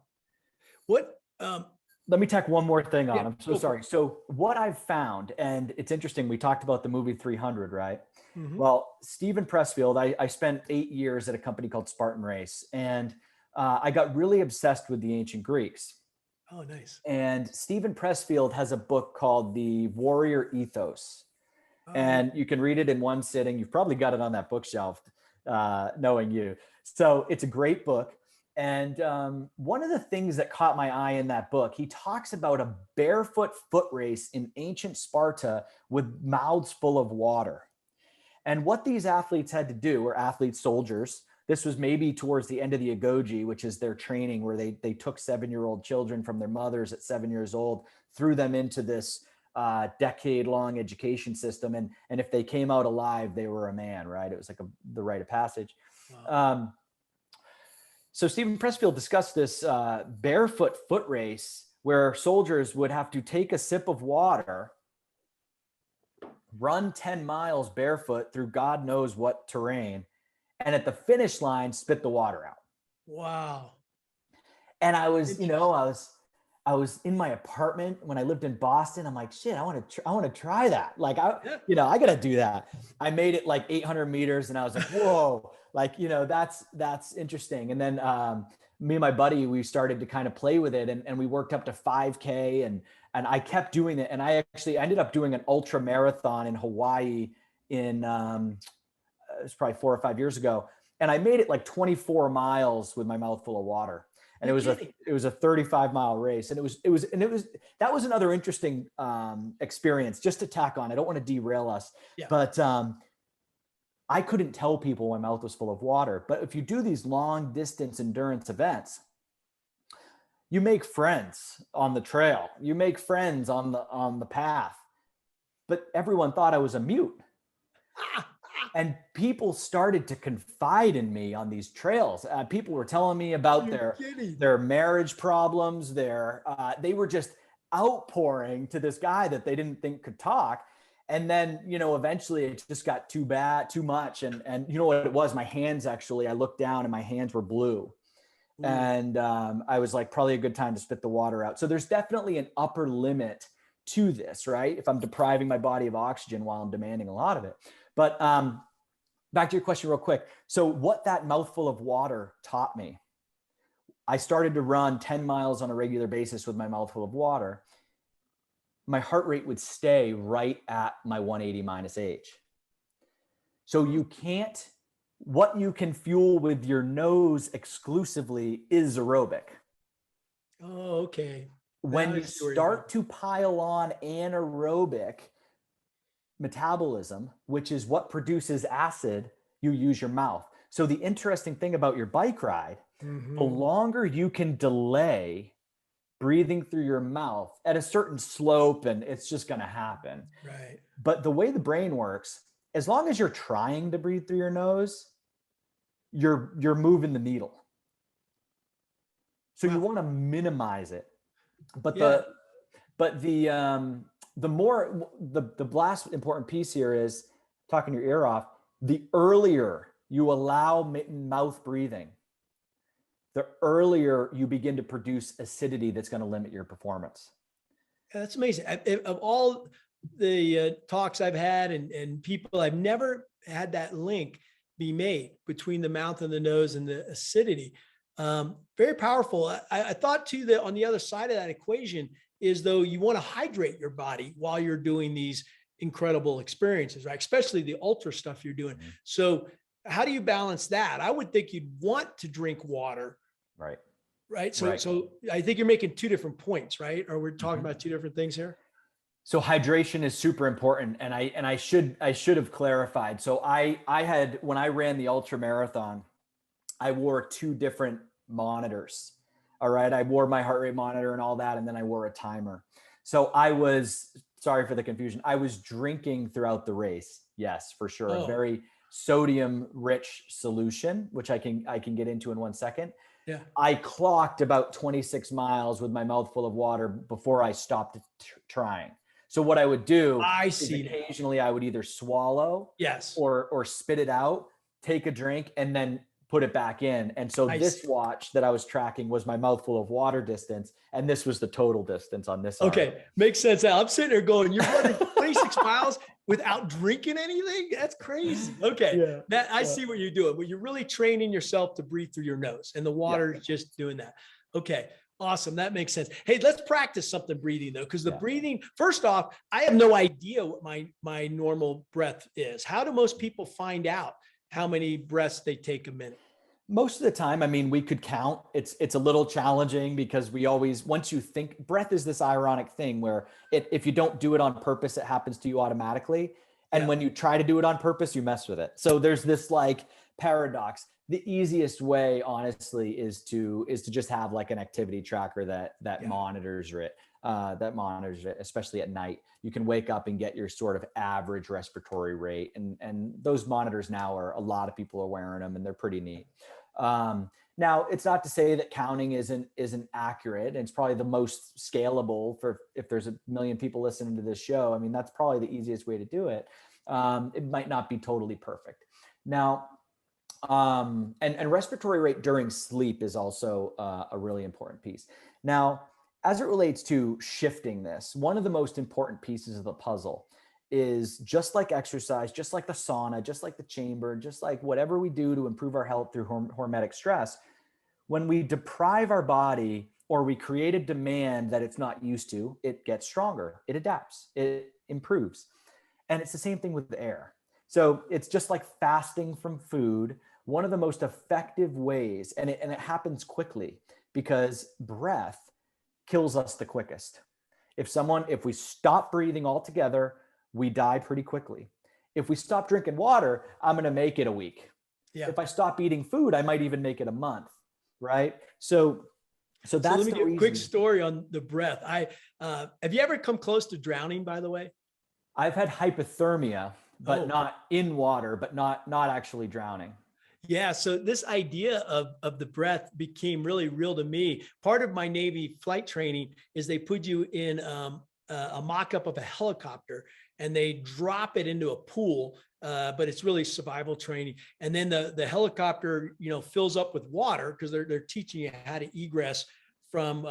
What? Let me tack one more thing on. Yeah, I'm so sorry. So what I've found, and it's interesting, we talked about the movie 300, right? Mm-hmm. Well, Stephen Pressfield, I spent 8 years at a company called Spartan Race, and I got really obsessed with the ancient Greeks. Oh, nice. And Stephen Pressfield has a book called The Warrior Ethos. And you can read it in one sitting. You've probably got it on that bookshelf, knowing you. So it's a great book. And one of the things that caught my eye in that book, he talks about a barefoot foot race in ancient Sparta with mouths full of water. And what these athletes had to do, or athletes, soldiers, this was maybe towards the end of the agoge, which is their training, where they took 7-year-old children from their mothers at 7 years old, threw them into this decade-long education system. And if they came out alive, they were a man, right? It was like the rite of passage. Wow. So Stephen Pressfield discussed this barefoot foot race where soldiers would have to take a sip of water, run 10 miles barefoot through God knows what terrain, and at the finish line, spit the water out. Wow. And I was, I was in my apartment when I lived in Boston. I'm like, shit, I want to try that. Like, I got to do that. I made it like 800 meters and I was like, whoa, like, that's interesting. And then me and my buddy, we started to kind of play with it and we worked up to 5K and I kept doing it. And I actually ended up doing an ultra marathon in Hawaii in, it was probably 4 or 5 years ago. And I made it like 24 miles with my mouth full of water. And it was a 35-mile race. And that was another interesting experience. Just to tack on, I don't want to derail us, but I couldn't tell people my mouth was full of water. But if you do these long distance endurance events, you make friends on the trail, you make friends on the path, but everyone thought I was a mute. And people started to confide in me on these trails. People were telling me about their marriage problems. They were just outpouring to this guy that they didn't think could talk. And then, eventually it just got too much. And you know what it was? My hands, actually, I looked down and my hands were blue. Ooh. And I was like, probably a good time to spit the water out. So there's definitely an upper limit to this, right? If I'm depriving my body of oxygen while I'm demanding a lot of it. But back to your question real quick. So what that mouthful of water taught me, I started to run 10 miles on a regular basis with my mouthful of water. My heart rate would stay right at my 180 minus H. So what you can fuel with your nose exclusively is aerobic. Oh, okay. When you start to pile on anaerobic metabolism, which is what produces acid, you use your mouth. So the interesting thing about your bike ride, the longer you can delay breathing through your mouth at a certain slope, and it's just going to happen. Right. But the way the brain works, as long as you're trying to breathe through your nose, you're moving the needle. So you want to minimize it. But the last important piece here is, talking your ear off, the earlier you allow mouth breathing, the earlier you begin to produce acidity that's going to limit your performance. Yeah, that's amazing. Of all the talks I've had and people, I've never had that link be made between the mouth and the nose and the acidity. Very powerful. I thought too that on the other side of that equation is, though, you want to hydrate your body while you're doing these incredible experiences, right? Especially the ultra stuff you're doing. So how do you balance that? I would think you'd want to drink water. Right. So I think you're making two different points, right? Or we're talking about two different things here. So hydration is super important. And I should have clarified. So I had, when I ran the ultra marathon, I wore 2 different monitors. All right. I wore my heart rate monitor and all that. And then I wore a timer. So sorry for the confusion, I was drinking throughout the race. Yes, for sure. A very sodium rich solution, which I can get into in 1 second. Yeah. I clocked about 26 miles with my mouth full of water before I stopped trying. So what I would do is occasionally I would either swallow or spit it out, take a drink, and then put it back in. And so this watch that I was tracking was my mouthful of water distance. And this was the total distance on this. Okay. Arm. Makes sense. I'm sitting there going, you're running 26 miles without drinking anything? That's crazy. Okay. Yeah. I see what you're doing, but you're really training yourself to breathe through your nose, and the water is just doing that. Okay. Awesome. That makes sense. Hey, let's practice something breathing though. Cause the breathing, first off, I have no idea what my normal breath is. How do most people find out how many breaths they take a minute? Most of the time, I mean, we could count. It's a little challenging because we always, once you think, breath is this ironic thing where if you don't do it on purpose, it happens to you automatically. And Yeah. when you try to do it on purpose, you mess with it. So there's this like paradox. The easiest way, honestly, is to just have like an activity tracker that Yeah. monitors it. Especially at night. You can wake up and get your sort of average respiratory rate, and those monitors now are, a lot of people are wearing them, and they're pretty neat. Now, it's not to say that counting isn't accurate. It's probably the most scalable for if there's a million people listening to this show. I mean, that's probably the easiest way to do it. It might not be totally perfect. Now, and respiratory rate during sleep is also a really important piece. Now, as it relates to shifting this, one of the most important pieces of the puzzle is, just like exercise, just like the sauna, just like the chamber, just like whatever we do to improve our health through hormetic stress, when we deprive our body or we create a demand that it's not used to, it gets stronger, it adapts, it improves. And it's the same thing with the air. So it's just like fasting from food. One of the most effective ways, and it happens quickly, because breath kills us the quickest. If we stop breathing altogether, we die pretty quickly. If we stop drinking water, I'm going to make it a week. Yeah. If I stop eating food, I might even make it a month. Right. So that's let me give a quick story on the breath. Have you ever come close to drowning, by the way? I've had hypothermia, but not in water, but not actually drowning. Yeah. So this idea of the breath became really real to me. Part of my Navy flight training is they put you in a mock-up of a helicopter, and they drop it into a pool, but it's really survival training. And then the helicopter, fills up with water, because they're teaching you how to egress from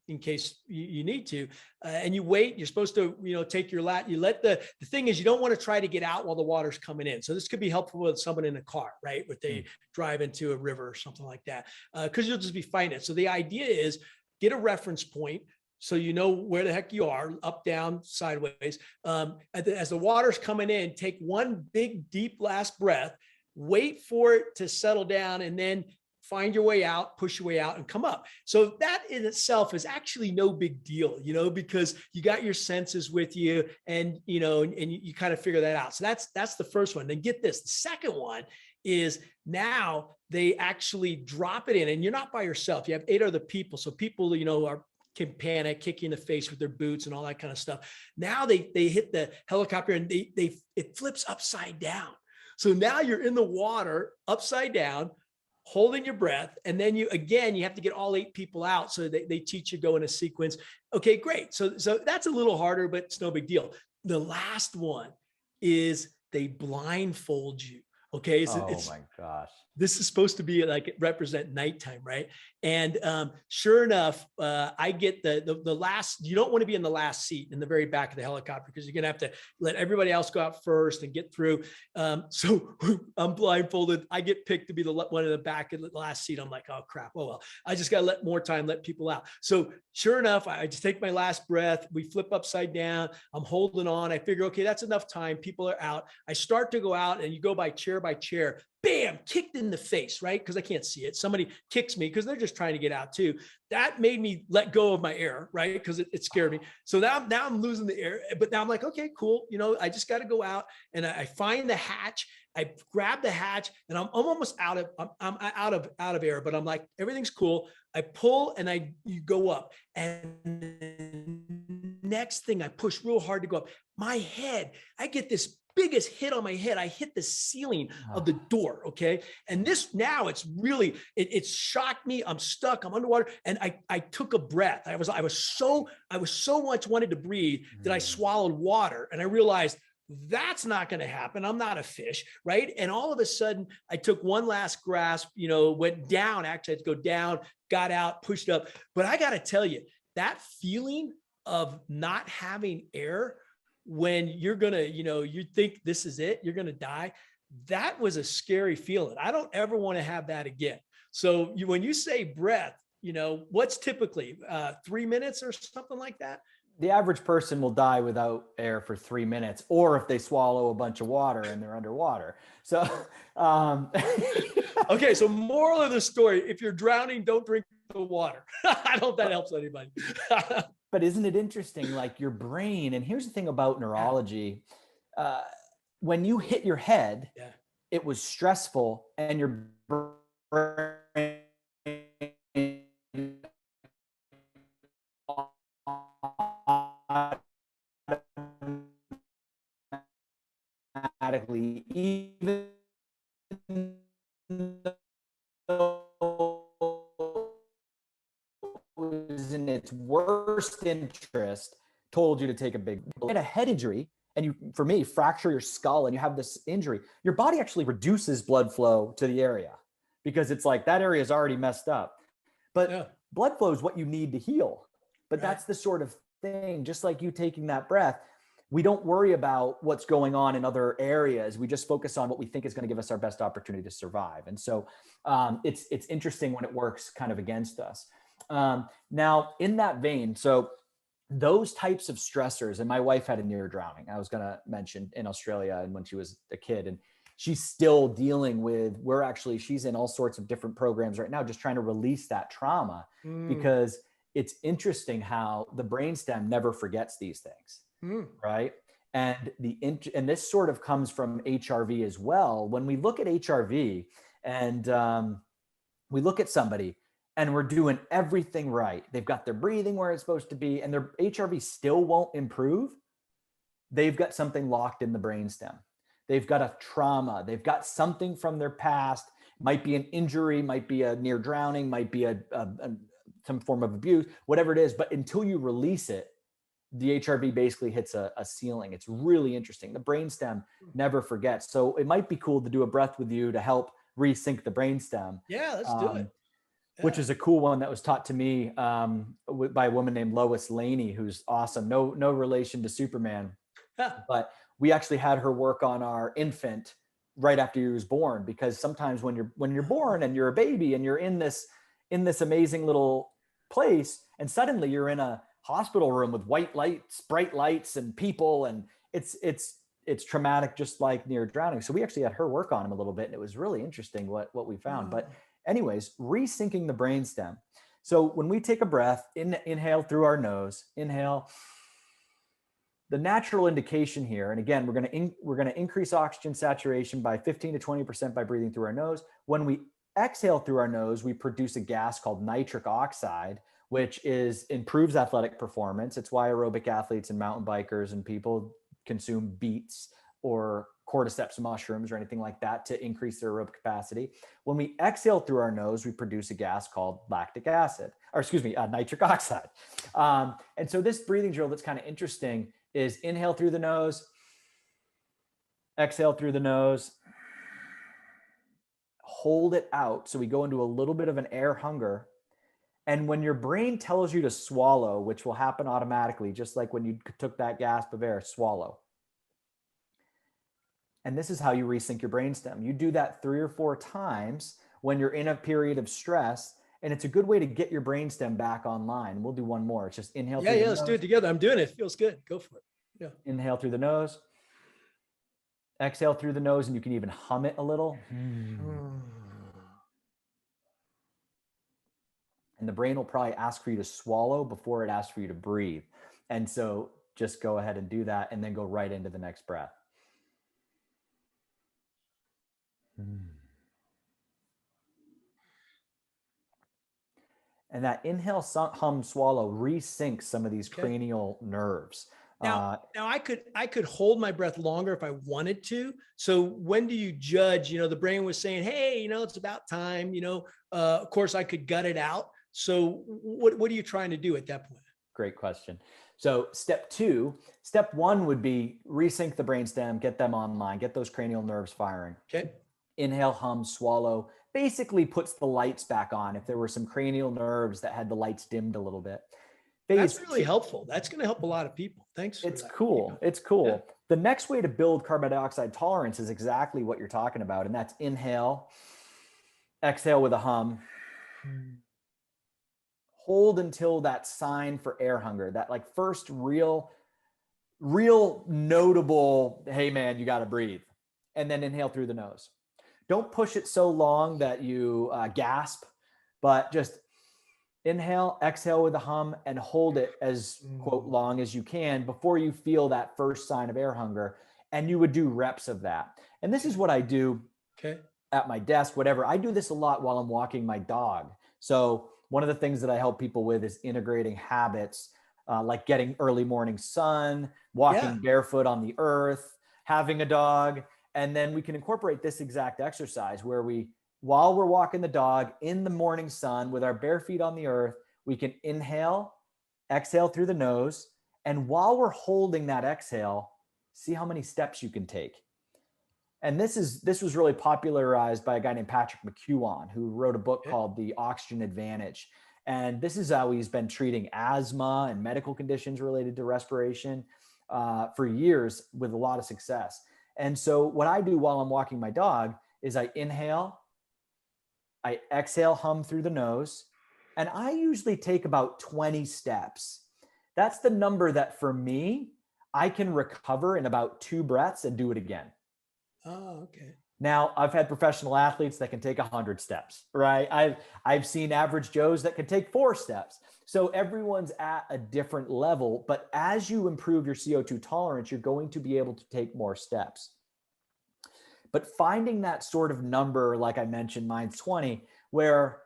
in case you need to, and you wait. You're supposed to take your you let the thing is, you don't want to try to get out while the water's coming in. So this could be helpful with someone in a car, right, if they drive into a river or something like that, because you'll just be fighting it. So the idea is, get a reference point so you know where the heck you are, up, down, sideways. As the water's coming in, take one big deep last breath, wait for it to settle down, and then find your way out, push your way out, and come up. So that in itself is actually no big deal, because you got your senses with you, and you kind of figure that out. So that's the first one. Then get this. The second one is, now they actually drop it in, and you're not by yourself. You have 8 other people. So people, can panic, kick you in the face with their boots and all that kind of stuff. Now they hit the helicopter, and it flips upside down. So now you're in the water upside down, holding your breath. And then you have to get all 8 people out. So they teach you go in a sequence. Okay, great. So that's a little harder, but it's no big deal. The last one is, they blindfold you. Okay. So my gosh. This is supposed to be like, represent nighttime, right? And sure enough, I get the last. You don't want to be in the last seat in the very back of the helicopter, because you're gonna have to let everybody else go out first and get through. So I'm blindfolded. I get picked to be the one in the back of the last seat. I'm like, oh crap. Oh well, I just gotta let people out. So sure enough, I just take my last breath. We flip upside down. I'm holding on. I figure, okay, that's enough time. People are out. I start to go out, and you go by chair. Bam, kicked in the face, right? Because I can't see it. Somebody kicks me because they're just trying to get out too. That made me let go of my air, right? Because it scared me. So now I'm losing the air. But now I'm like, okay, cool. I just got to go out, and I find the hatch. I grab the hatch, and I'm almost out of air. But I'm like, everything's cool. I pull, and you go up, and next thing, I push real hard to go up. My head, I get this biggest hit on my head. I hit the ceiling of the door. Okay. And this, now it's really, it shocked me. I'm stuck. I'm underwater. And I took a breath. I was so much wanted to breathe that I swallowed water, and I realized that's not going to happen. I'm not a fish. Right. And all of a sudden, I took one last grasp, went down. Actually, I had to go down, got out, pushed up. But I got to tell you, that feeling of not having air, when you're going to, you think this is it, you're going to die. That was a scary feeling. I don't ever want to have that again. So when you say breath, what's typically 3 minutes or something like that? the average person will die without air for 3 minutes, or if they swallow a bunch of water and they're underwater. So, Okay, so moral of the story, if you're drowning, don't drink the water. I don't know if that helps anybody. but isn't it interesting? Like your brain, and here's the thing about neurology, when you hit your head, Yeah. it was stressful, and your brain automatically, even though it was in its worst interest, told you to take a big, get a head injury, and you, for me, fracture your skull and you have this injury, your body actually reduces blood flow to the area because it's like that area is already messed up. But Yeah. blood flow is what you need to heal. But Right. that's the sort of thing, just like you taking that breath, we don't worry about what's going on in other areas. We just focus on what we think is going to give us our best opportunity to survive. And so it's interesting when it works kind of against us. Now, in that vein, so those types of stressors, and my wife had a near drowning, I was going to mention, in Australia, and when she was a kid, and she's still dealing with, she's in all sorts of different programs right now, just trying to release that trauma, because it's interesting how the brainstem never forgets these things, right? And and this sort of comes from HRV as well. When we look at HRV and we look at somebody and we're doing everything right, they've got their breathing where it's supposed to be, and their HRV still won't improve, they've got something locked in the brainstem. They've got a trauma. They've got something from their past. Might be an injury, might be a near drowning, might be some form of abuse, whatever it is. But until you release it, the HRV basically hits a ceiling. It's really interesting. The brainstem never forgets. So it might be cool to do a breath with you to help resync the brainstem. Yeah, let's do it. Yeah. Which is a cool one that was taught to me by a woman named Lois Laney, who's awesome. No relation to Superman, but we actually had her work on our infant right after he was born, because sometimes when you're born and you're a baby and you're in this amazing little place, and suddenly you're in a hospital room with white lights, bright lights, and people, and it's traumatic, just like near drowning. So we actually had her work on him a little bit, and it was really interesting what we found. But anyways, resyncing the brainstem. So when we take a breath, inhale through our nose, inhale. The natural indication here, and again, we're going to increase oxygen saturation by 15 to 20% by breathing through our nose. When we exhale through our nose, we produce a gas called nitric oxide, which improves athletic performance. It's why aerobic athletes and mountain bikers and people consume beets or cordyceps mushrooms or anything like that to increase their aerobic capacity. When we exhale through our nose, we produce a gas called nitric oxide. And so this breathing drill that's kind of interesting is inhale through the nose, exhale through the nose, hold it out. So we go into a little bit of an air hunger. And when your brain tells you to swallow, which will happen automatically, just like when you took that gasp of air, swallow. And this is how you resync your brainstem. You do that 3 or 4 times when you're in a period of stress, and it's a good way to get your brainstem back online. We'll do one more. It's just inhale through the nose. Let's do it together. I'm doing it. It feels good. Go for it. Yeah. Inhale through the nose. Exhale through the nose, and you can even hum it a little. And the brain will probably ask for you to swallow before it asks for you to breathe. And so just go ahead and do that, and then go right into the next breath. And that inhale, hum, swallow resyncs some of these cranial nerves. Now I could hold my breath longer if I wanted to. So when do you judge, the brain was saying, hey, it's about time, of course I could gut it out. So what are you trying to do at that point? Great question. So step 1 would be resync the brainstem, get them online, get those cranial nerves firing. Okay. Inhale, hum, swallow, basically puts the lights back on if there were some cranial nerves that had the lights dimmed a little bit. That's really helpful. That's going to help a lot of people. Thanks. It's cool. It's cool. Yeah. The next way to build carbon dioxide tolerance is exactly what you're talking about. And that's inhale, exhale with a hum, hold until that sign for air hunger, that like first real notable, hey man, you got to breathe, and then inhale through the nose. Don't push it so long that you gasp, but just inhale, exhale with a hum, and hold it as quote long as you can before you feel that first sign of air hunger. And you would do reps of that. And this is what I do at my desk, whatever. I do this a lot while I'm walking my dog. So one of the things that I help people with is integrating habits, like getting early morning sun, walking barefoot on the earth, having a dog. And then we can incorporate this exact exercise where while we're walking the dog in the morning sun with our bare feet on the earth, we can inhale, exhale through the nose. And while we're holding that exhale, see how many steps you can take. And this was really popularized by a guy named Patrick McKeown, who wrote a book called The Oxygen Advantage. And this is how he's been treating asthma and medical conditions related to respiration for years with a lot of success. And so what I do while I'm walking my dog is I inhale, I exhale, hum through the nose, and I usually take about 20 steps. That's the number that for me, I can recover in about 2 breaths and do it again. Oh, okay. Now, I've had professional athletes that can take 100 steps, right? I've seen average Joes that can take 4 steps. So everyone's at a different level, but as you improve your CO2 tolerance, you're going to be able to take more steps. But finding that sort of number, like I mentioned, mine's 20, where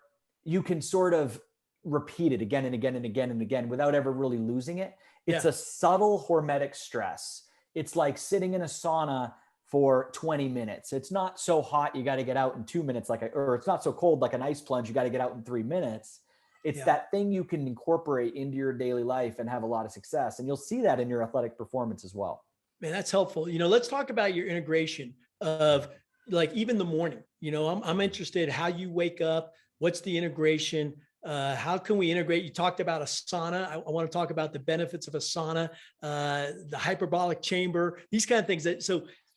you can sort of repeat it again and again and again and again without ever really losing it. It's a subtle hormetic stress. It's like sitting in a sauna for 20 minutes. It's not so hot, you got to get out in 2 minutes, or it's not so cold like an ice plunge, you got to get out in 3 minutes. It's that thing you can incorporate into your daily life and have a lot of success. And you'll see that in your athletic performance as well. Man, that's helpful. Let's talk about your integration of like even the morning. I'm interested how you wake up. What's the integration? How can we integrate? You talked about a sauna. I want to talk about the benefits of a sauna, the hyperbaric chamber, these kind of things.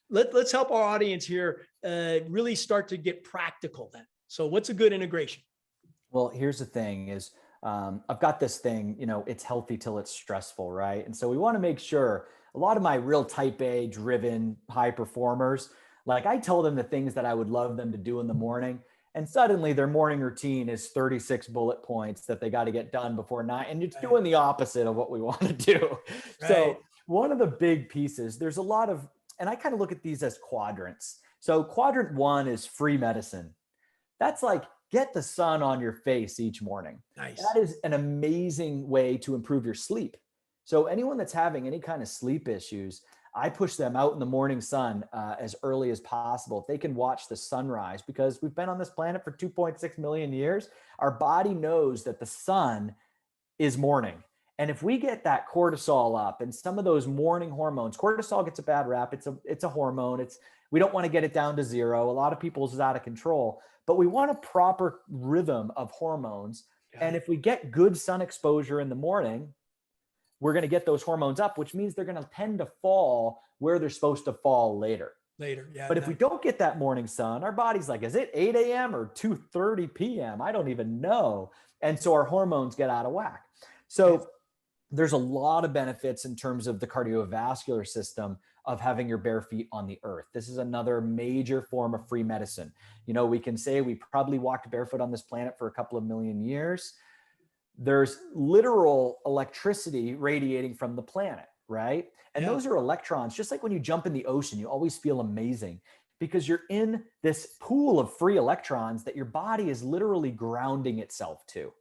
Let's help our audience here really start to get practical then. So what's a good integration? Well, here's the thing is I've got this thing, it's healthy till it's stressful, right? And so we want to make sure a lot of my real type A driven high performers, like I tell them the things that I would love them to do in the morning. And suddenly their morning routine is 36 bullet points that they got to get done before 9. And it's doing the opposite of what we want to do. Right. So one of the big pieces, there's a lot of, and I kind of look at these as quadrants. So quadrant 1 is free medicine. That's like, get the sun on your face each morning. Nice. That is an amazing way to improve your sleep. So anyone that's having any kind of sleep issues, I push them out in the morning sun as early as possible. If they can watch the sunrise, because we've been on this planet for 2.6 million years, our body knows that the sun is morning. And if we get that cortisol up and some of those morning hormones, cortisol gets a bad rap. It's a hormone. We don't want to get it down to 0. A lot of people's is out of control, but we want a proper rhythm of hormones. Yeah. And if we get good sun exposure in the morning, we're going to get those hormones up, which means they're going to tend to fall where they're supposed to fall later. Yeah. But if we don't get that morning sun, our body's like, is it 8 a.m. or 2:30 p.m.? I don't even know. And so our hormones get out of whack. So there's a lot of benefits in terms of the cardiovascular system of having your bare feet on the earth. This is another major form of free medicine. We can say we probably walked barefoot on this planet for a couple of million years. There's literal electricity radiating from the planet, right? And those are electrons. Just like when you jump in the ocean, you always feel amazing because you're in this pool of free electrons that your body is literally grounding itself to,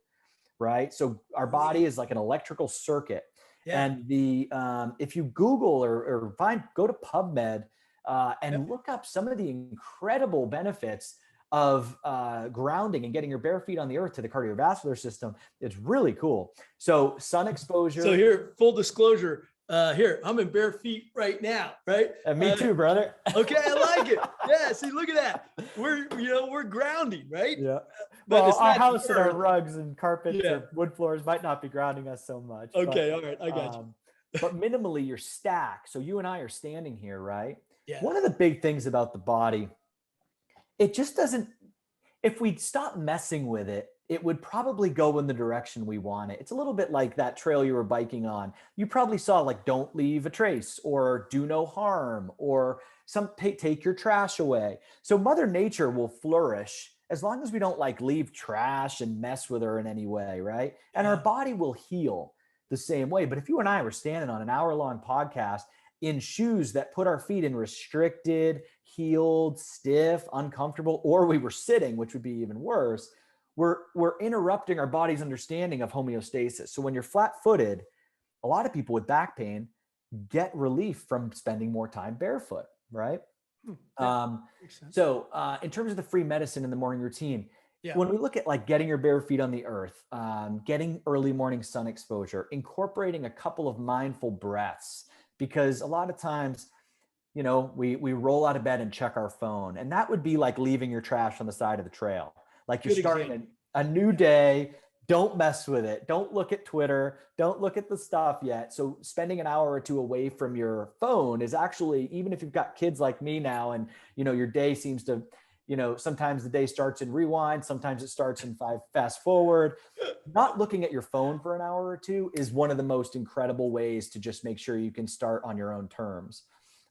right? So our body is like an electrical circuit. Yeah. And if you Google or go to PubMed and look up some of the incredible benefits of grounding and getting your bare feet on the earth to the cardiovascular system, it's really cool. So sun exposure. So here, full disclosure, here, I'm in bare feet right now, right? Me too, brother. Okay, I like it. Yeah, see, look at that. We're grounding, right? Yeah. Well, our house and our rugs and carpets or wood floors might not be grounding us so much. Okay, all right, I got you. But minimally, you're stacked. So you and I are standing here, right? Yeah. One of the big things about the body, it just doesn't, if we stop messing with it, it would probably go in the direction we want it. It's a little bit like that trail you were biking on. You probably saw like, don't leave a trace, or do no harm, or take your trash away. So Mother Nature will flourish as long as we don't like leave trash and mess with her in any way, right? And our body will heal the same way. But if you and I were standing on an hour-long podcast in shoes that put our feet in restricted, healed, stiff, uncomfortable, or we were sitting, which would be even worse, we're interrupting our body's understanding of homeostasis. So when you're flat-footed, a lot of people with back pain get relief from spending more time barefoot, right? So in terms of the free medicine in the morning routine, when we look at like getting your bare feet on the earth, getting early morning sun exposure, incorporating a couple of mindful breaths, because a lot of times, you know, we roll out of bed and check our phone, and that would be like leaving your trash on the side of the trail. Like you're starting a new day. Don't mess with it. Don't look at Twitter. Don't look at the stuff yet. So spending an hour or two away from your phone is actually, even if you've got kids like me now, and, you know, your day seems to, you know, sometimes the day starts in rewind, sometimes it starts in fast forward. Not looking at your phone for an hour or two is one of the most incredible ways to just make sure you can start on your own terms.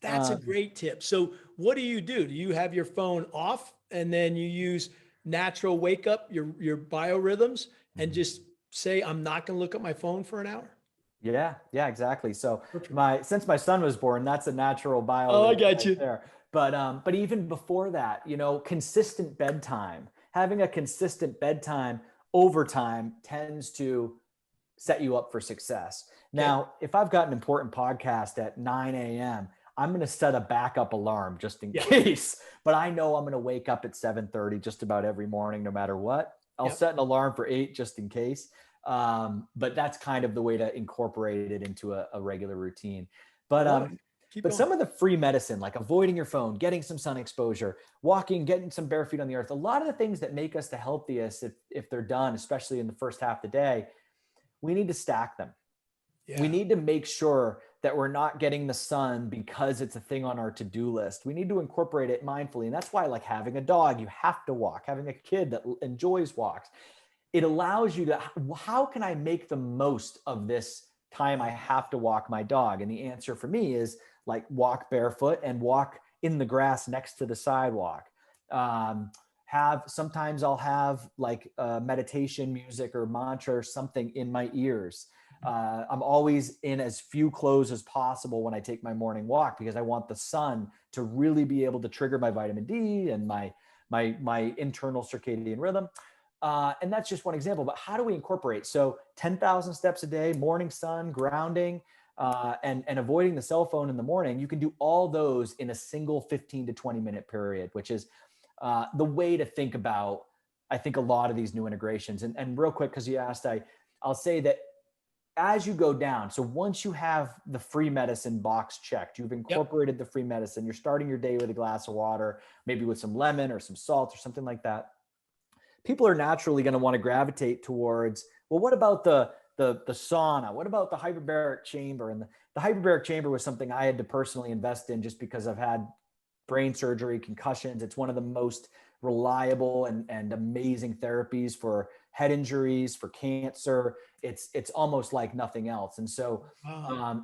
That's a great tip. So what do? Do you have your phone off and then you use natural wake up, your biorhythms, and just say, I'm not going to look at my phone for an hour? Yeah, exactly. So since my son was born, that's a natural bio. Oh, I got you there. But even before that, you know, consistent bedtime, having a consistent bedtime over time tends to set you up for success. Now, if I've got an important podcast at 9 a.m., I'm going to set a backup alarm just in case, but I know I'm going to wake up at 7:30 just about every morning, no matter what. I'll set an alarm for 8 just in case. But that's kind of the way to incorporate it into a regular routine. But some of the free medicine, like avoiding your phone, getting some sun exposure, walking, getting some bare feet on the earth, a lot of the things that make us the healthiest, if they're done, especially in the first half of the day, we need to stack them. We need to make sure that we're not getting the sun because it's a thing on our to-do list. We need to incorporate it mindfully. And that's why, like having a dog, you have to walk. Having a kid that enjoys walks, it allows you to, how can I make the most of this time I have to walk my dog? And the answer for me is like walk barefoot and walk in the grass next to the sidewalk. Sometimes I'll have like meditation music or mantra or something in my ears. I'm always in as few clothes as possible when I take my morning walk, because I want the sun to really be able to trigger my vitamin D and my internal circadian rhythm. And that's just one example, but how do we incorporate? So 10,000 steps a day, morning sun, grounding, and avoiding the cell phone in the morning. You can do all those in a single 15 to 20 minute period, which is the way to think about, I think, a lot of these new integrations. And real quick, because you asked, I'll say that as you go down, so once you have the free medicine box checked, you've incorporated the free medicine, you're starting your day with a glass of water, maybe with some lemon or some salt or something like that. People are naturally going to want to gravitate towards, well, what about the sauna? What about the hyperbaric chamber? And the hyperbaric chamber was something I had to personally invest in just because I've had brain surgery, concussions. It's one of the most reliable and amazing therapies for head injuries, for cancer. It's almost like nothing else. And so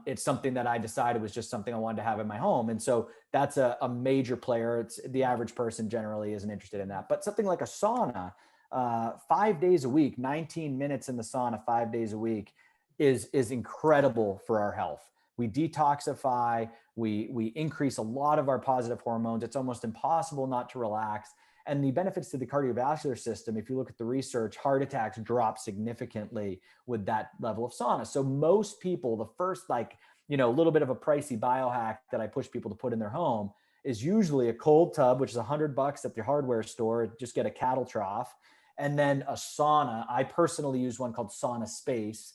it's something that I decided was just something I wanted to have in my home. And so that's a major player. It's the average person generally isn't interested in that, but something like a sauna, 5 days a week, 19 minutes in the sauna, 5 days a week is incredible for our health. We detoxify, we increase a lot of our positive hormones. It's almost impossible not to relax. And the benefits to the cardiovascular system, if you look at the research, heart attacks drop significantly with that level of sauna. So most people, the first, like, you know, a little bit of a pricey biohack that I push people to put in their home is usually a cold tub, which is $100 at the hardware store. Just get a cattle trough. And then a sauna. I personally use one called Sauna Space,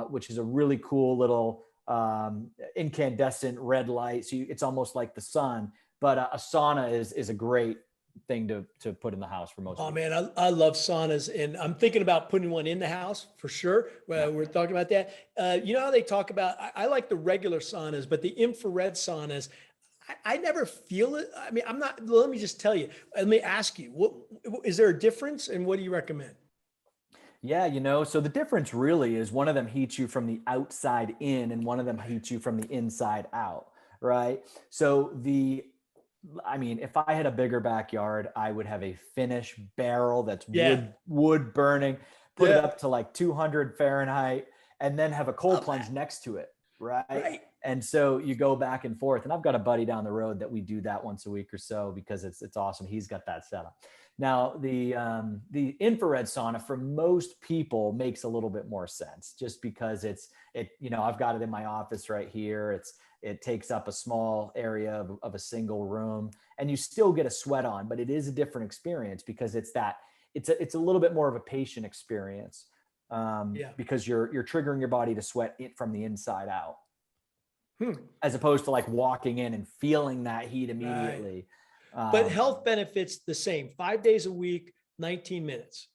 which is a really cool little incandescent red light. So it's almost like the sun, but a sauna is a great thing to put in the house for most people. Man, I love saunas, and I'm thinking about putting one in the house for sure. We're talking about that. You know how they talk about, I like the regular saunas, but the infrared saunas, I never feel it. I mean, let me just tell you, let me ask you, what is there a difference, and what do you recommend? Yeah, so the difference really is one of them heats you from the outside in and one of them heats you from the inside out, right? So if I had a bigger backyard, I would have a Finnish barrel that's Yeah. wood burning, put it Yeah. up to like 200 Fahrenheit, and then have a cold Love plunge that. next to it, right? Right. And so you go back and forth. And I've got a buddy down the road that we do that once a week or so because it's awesome. He's got that set up. Now the infrared sauna for most people makes a little bit more sense just because I've got it in my office right here. It takes up a small area of a single room and you still get a sweat on, but it is a different experience because it's a little bit more of a patient experience Yeah. because you're triggering your body to sweat it from the inside out. Hmm. As opposed to like walking in and feeling that heat Right. immediately. But health benefits the same, 5 days a week, 19 minutes.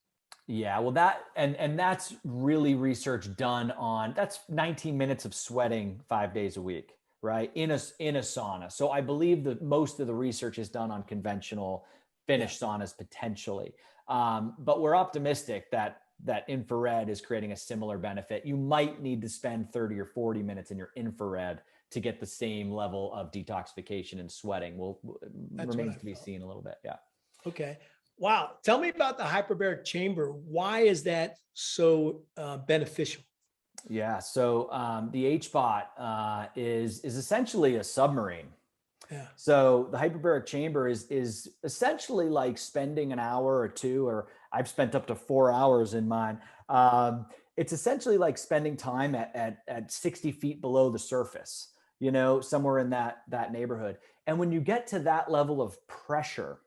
Yeah, well, that's really research done on that's 19 minutes of sweating 5 days a week, right? In a sauna. So I believe that most of the research is done on conventional Finnish saunas potentially. But we're optimistic that infrared is creating a similar benefit. You might need to spend 30 or 40 minutes in your infrared to get the same level of detoxification and sweating. Remains to be seen a little bit. Yeah. Okay. Wow. Tell me about the hyperbaric chamber. Why is that so beneficial? Yeah. So the HBOT is essentially a submarine. Yeah. So the hyperbaric chamber is essentially like spending an hour or two, or I've spent up to 4 hours in mine. It's essentially like spending time at 60 feet below the surface, somewhere in that neighborhood. And when you get to that level of pressure,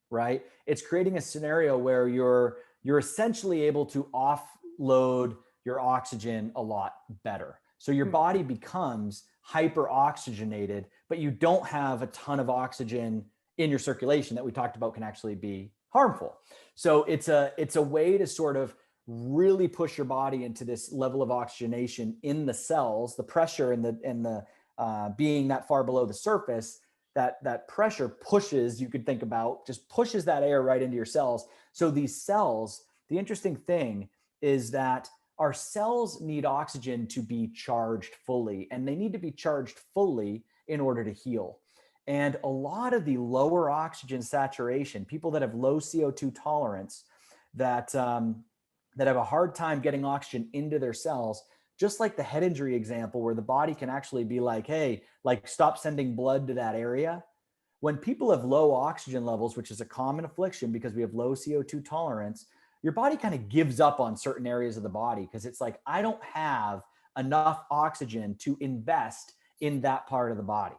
right, it's creating a scenario where you're essentially able to offload your oxygen a lot better. So your body becomes hyper oxygenated, but you don't have a ton of oxygen in your circulation that we talked about can actually be harmful. So it's a way to sort of really push your body into this level of oxygenation in the cells, the pressure and the being that far below the surface, that pressure pushes, you could think about, just pushes that air right into your cells. So these cells, the interesting thing is that our cells need oxygen to be charged fully, and they need to be charged fully in order to heal. And a lot of the lower oxygen saturation, people that have low CO2 tolerance, that have a hard time getting oxygen into their cells, just like the head injury example where the body can actually be like, hey, like stop sending blood to that area. When people have low oxygen levels, which is a common affliction because we have low CO2 tolerance, your body kind of gives up on certain areas of the body because it's like, I don't have enough oxygen to invest in that part of the body.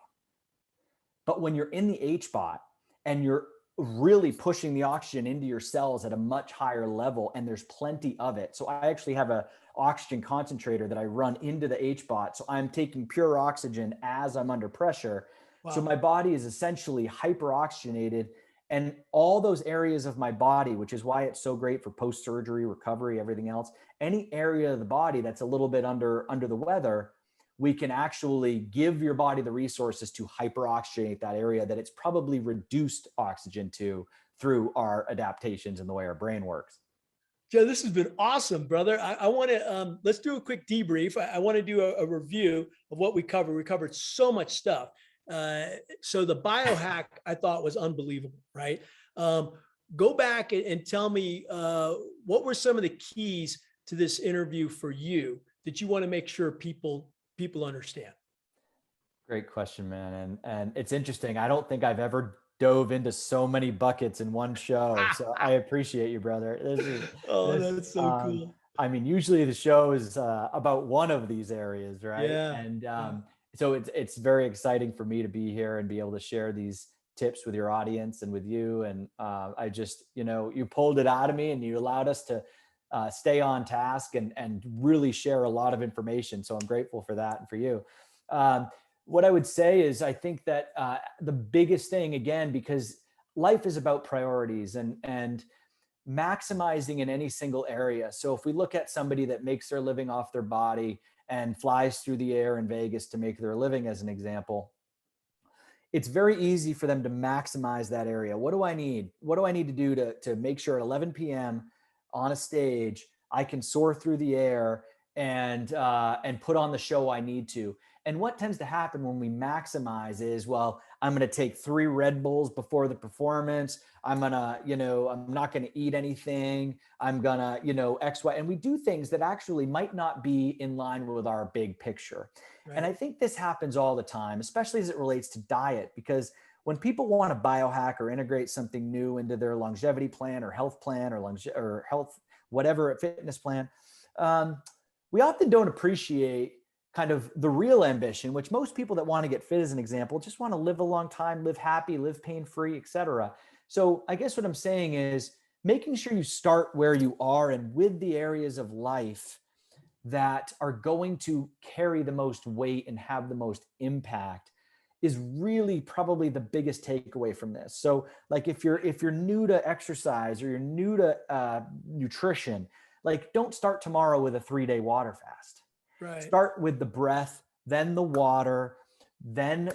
But when you're in the HBOT and you're really pushing the oxygen into your cells at a much higher level and there's plenty of it. So I actually have a oxygen concentrator that I run into the HBOT. So I'm taking pure oxygen as I'm under pressure. Wow. So my body is essentially hyperoxygenated, and all those areas of my body, which is why it's so great for post-surgery recovery, everything else, any area of the body that's a little bit under the weather, we can actually give your body the resources to hyperoxygenate that area that it's probably reduced oxygen to through our adaptations and the way our brain works. Joe, this has been awesome, brother. I want to, let's do a quick debrief. I want to do a review of what we covered. We covered so much stuff. So the biohack I thought was unbelievable, right? Go back and tell me what were some of the keys to this interview for you that you want to make sure people understand? Great question, man. And it's interesting. I don't think I've ever dove into so many buckets in one show. So I appreciate you, brother. That's so cool. I mean, usually the show is about one of these areas, right? Yeah. And so it's very exciting for me to be here and be able to share these tips with your audience and with you. And I just, you pulled it out of me and you allowed us to stay on task and really share a lot of information. So I'm grateful for that and for you. What I would say is I think that the biggest thing, again, because life is about priorities and maximizing in any single area. So if we look at somebody that makes their living off their body and flies through the air in Vegas to make their living, as an example, it's very easy for them to maximize that area. What do I need? What do I need to do to make sure at 11 p.m. on a stage, I can soar through the air and put on the show I need to. And what tends to happen when we maximize is, well, I'm going to take 3 Red Bulls before the performance. I'm going to, I'm not going to eat anything. I'm going to, X, Y. And we do things that actually might not be in line with our big picture. Right. And I think this happens all the time, especially as it relates to diet, because when people want to biohack or integrate something new into their longevity plan or health plan or health, whatever, fitness plan, we often don't appreciate kind of the real ambition, which most people that want to get fit, as an example, just want to live a long time, live happy, live pain-free, etc. So I guess what I'm saying is making sure you start where you are and with the areas of life that are going to carry the most weight and have the most impact is really probably the biggest takeaway from this. So like if you're new to exercise or you're new to nutrition, like don't start tomorrow with a 3-day water fast. Right. Start with the breath, then the water, then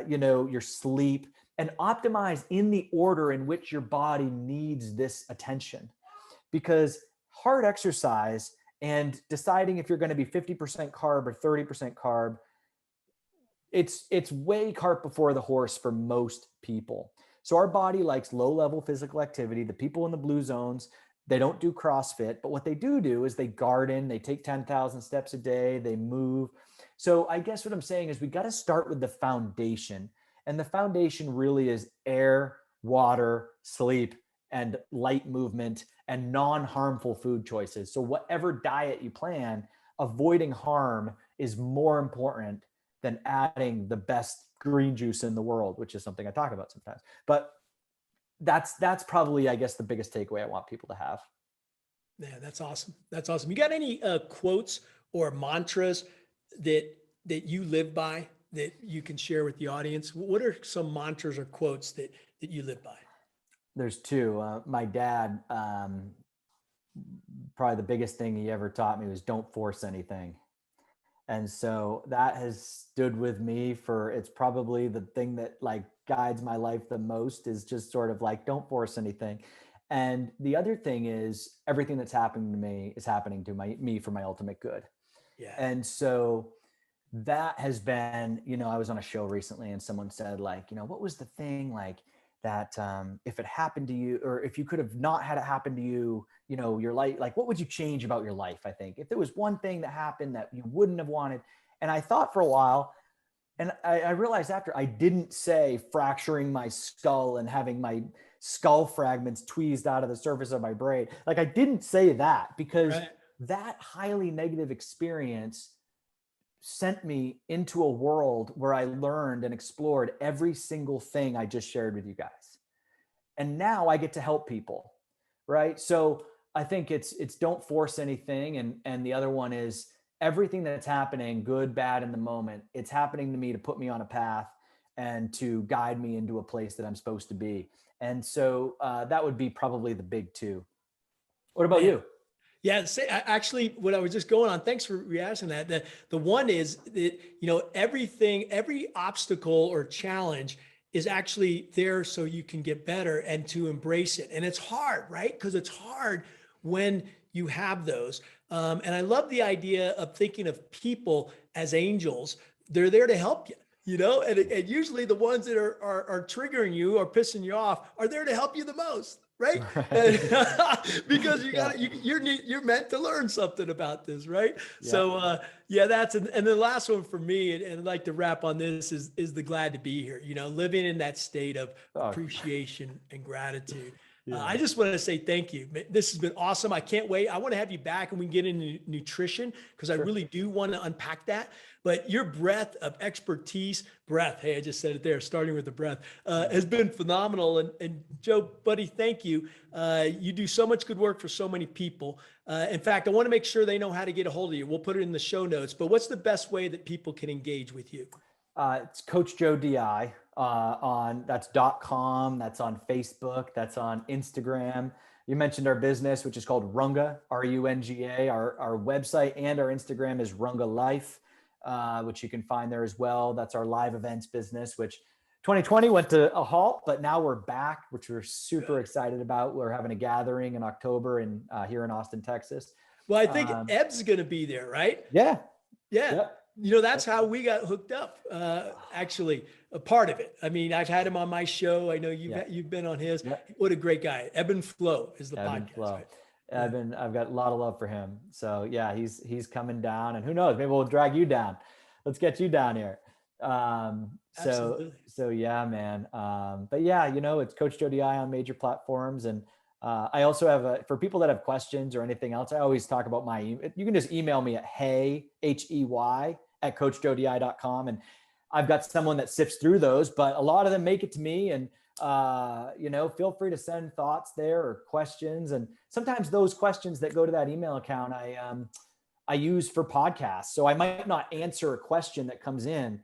your sleep, and optimize in the order in which your body needs this attention. Because hard exercise and deciding if you're going to be 50% carb or 30% carb, it's way cart before the horse for most people. So our body likes low-level physical activity. The people in the blue zones, they don't do CrossFit, but what they do is they garden, they take 10,000 steps a day, they move. So I guess what I'm saying is we got to start with the foundation. And the foundation really is air, water, sleep, and light movement and non-harmful food choices. So whatever diet you plan, avoiding harm is more important than adding the best green juice in the world, which is something I talk about sometimes. But that's probably, I guess, the biggest takeaway I want people to have. Yeah, that's awesome. That's awesome. You got any quotes or mantras that you live by that you can share with the audience? What are some mantras or quotes that you live by? There's 2. My dad, probably the biggest thing he ever taught me was don't force anything. And so that has stood with me it's probably the thing that like guides my life the most, is just sort of like, don't force anything. And the other thing is everything that's happening to me is happening to me for my ultimate good. Yeah. And so that has been, I was on a show recently and someone said like, what was the thing like that, if it happened to you, or if you could have not had it happen to you, your life, like what would you change about your life? I think if there was one thing that happened that you wouldn't have wanted. And I thought for a while, and I realized after, I didn't say fracturing my skull and having my skull fragments tweezed out of the surface of my brain. Like I didn't say that because that highly negative experience sent me into a world where I learned and explored every single thing I just shared with you guys. And now I get to help people, right? So I think it's don't force anything. And the other one is everything that's happening, good, bad in the moment, it's happening to me to put me on a path and to guide me into a place that I'm supposed to be. And so that would be probably the big 2. What about you? Yeah, actually, what I was just going on, thanks for re-asking that. The one is that, every obstacle or challenge is actually there so you can get better and to embrace it. And it's hard, right? Because it's hard when you have those. And I love the idea of thinking of people as angels. They're there to help you, and usually the ones that are triggering you or pissing you off are there to help you the most. Right? Because you're meant to learn something about this, right? Yeah. So and the last one for me, and I'd like to wrap on this, is the glad to be here, living in that state of appreciation and gratitude. Yeah. I just want to say thank you. This has been awesome. I can't wait. I want to have you back and we can get into nutrition because I really do want to unpack that. But your breadth of expertise, hey, I just said it there, starting with the breath, has been phenomenal. And Joe, buddy, thank you. You do so much good work for so many people. In fact, I want to make sure they know how to get a hold of you. We'll put it in the show notes. But what's the best way that people can engage with you? It's Coach Joe DI that's .com, that's on Facebook, that's on Instagram. You mentioned our business, which is called Runga, Runga. Our website and our Instagram is Runga Life, which you can find there as well. That's our live events business, which 2020 went to a halt, but now we're back, which we're super excited about. We're having a gathering in October here in Austin, Texas. Well, I think Eb's going to be there, right? Yeah. Yeah. Yep. That's how we got hooked up. Actually, a part of it. I mean, I've had him on my show. I know you've been on his. Yep. What a great guy. Ebb and Flow is the podcast. Right? I've got a lot of love for him. So yeah, he's coming down, and who knows, maybe we'll drag you down. Let's get you down here. So yeah, man. But yeah, it's Coach Joe DI on major platforms. And I also have for people that have questions or anything else, I always talk about you can just email me at hey, HEY at coachjoedi.com. And I've got someone that sifts through those, but a lot of them make it to me. And, feel free to send thoughts there or questions. And sometimes those questions that go to that email account, I use for podcasts. So I might not answer a question that comes in,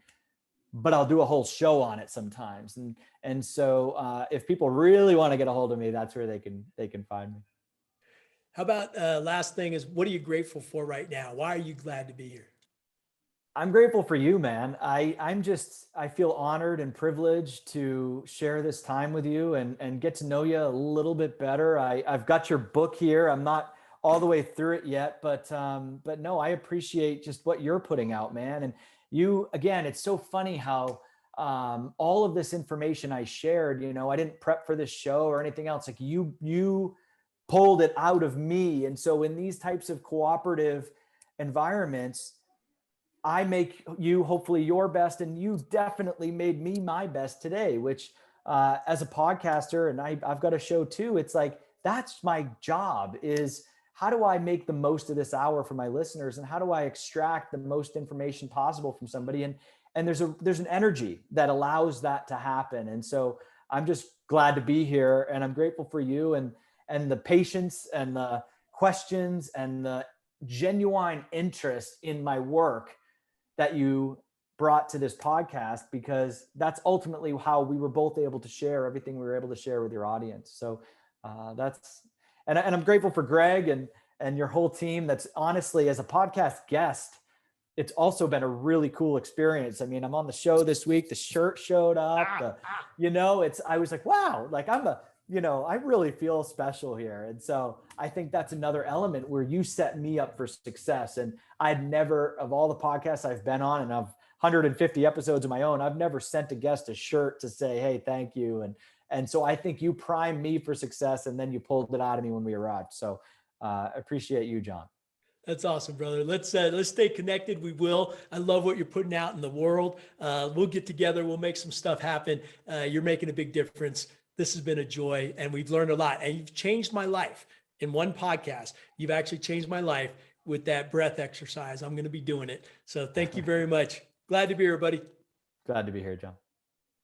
but I'll do a whole show on it sometimes. And so if people really want to get a hold of me, that's where they can find me. How about last thing is, what are you grateful for right now? Why are you glad to be here? I'm grateful for you, man. I feel honored and privileged to share this time with you and get to know you a little bit better. I've got your book here. I'm not all the way through it yet, but no, I appreciate just what you're putting out, man. And you, again, it's so funny how all of this information I shared, I didn't prep for this show or anything else. Like you pulled it out of me. And so in these types of cooperative environments, I make you hopefully your best, and you definitely made me my best today, which as a podcaster, and I've got a show too, it's like, that's my job, is how do I make the most of this hour for my listeners, and how do I extract the most information possible from somebody? And there's an energy that allows that to happen. And so I'm just glad to be here, and I'm grateful for you and the patience and the questions and the genuine interest in my work that you brought to this podcast, because that's ultimately how we were both able to share everything we were able to share with your audience. So and I'm grateful for Greg and your whole team. That's honestly, as a podcast guest, it's also been a really cool experience. I mean, I'm on the show this week, the shirt showed up, I was like, wow, like I really feel special here. And so I think that's another element where you set me up for success. And I'd never, of all the podcasts I've been on, and I've 150 episodes of my own, I've never sent a guest a shirt to say, hey, thank you. And so I think you primed me for success, and then you pulled it out of me when we arrived. So appreciate you, John. That's awesome, brother. Let's stay connected. We will. I love what you're putting out in the world. We'll get together. We'll make some stuff happen. You're making a big difference. This has been a joy, and we've learned a lot, and you've changed my life in one podcast. You've actually changed my life with that breath exercise. I'm going to be doing it. So thank you very much. Glad to be here, buddy. Glad to be here, John.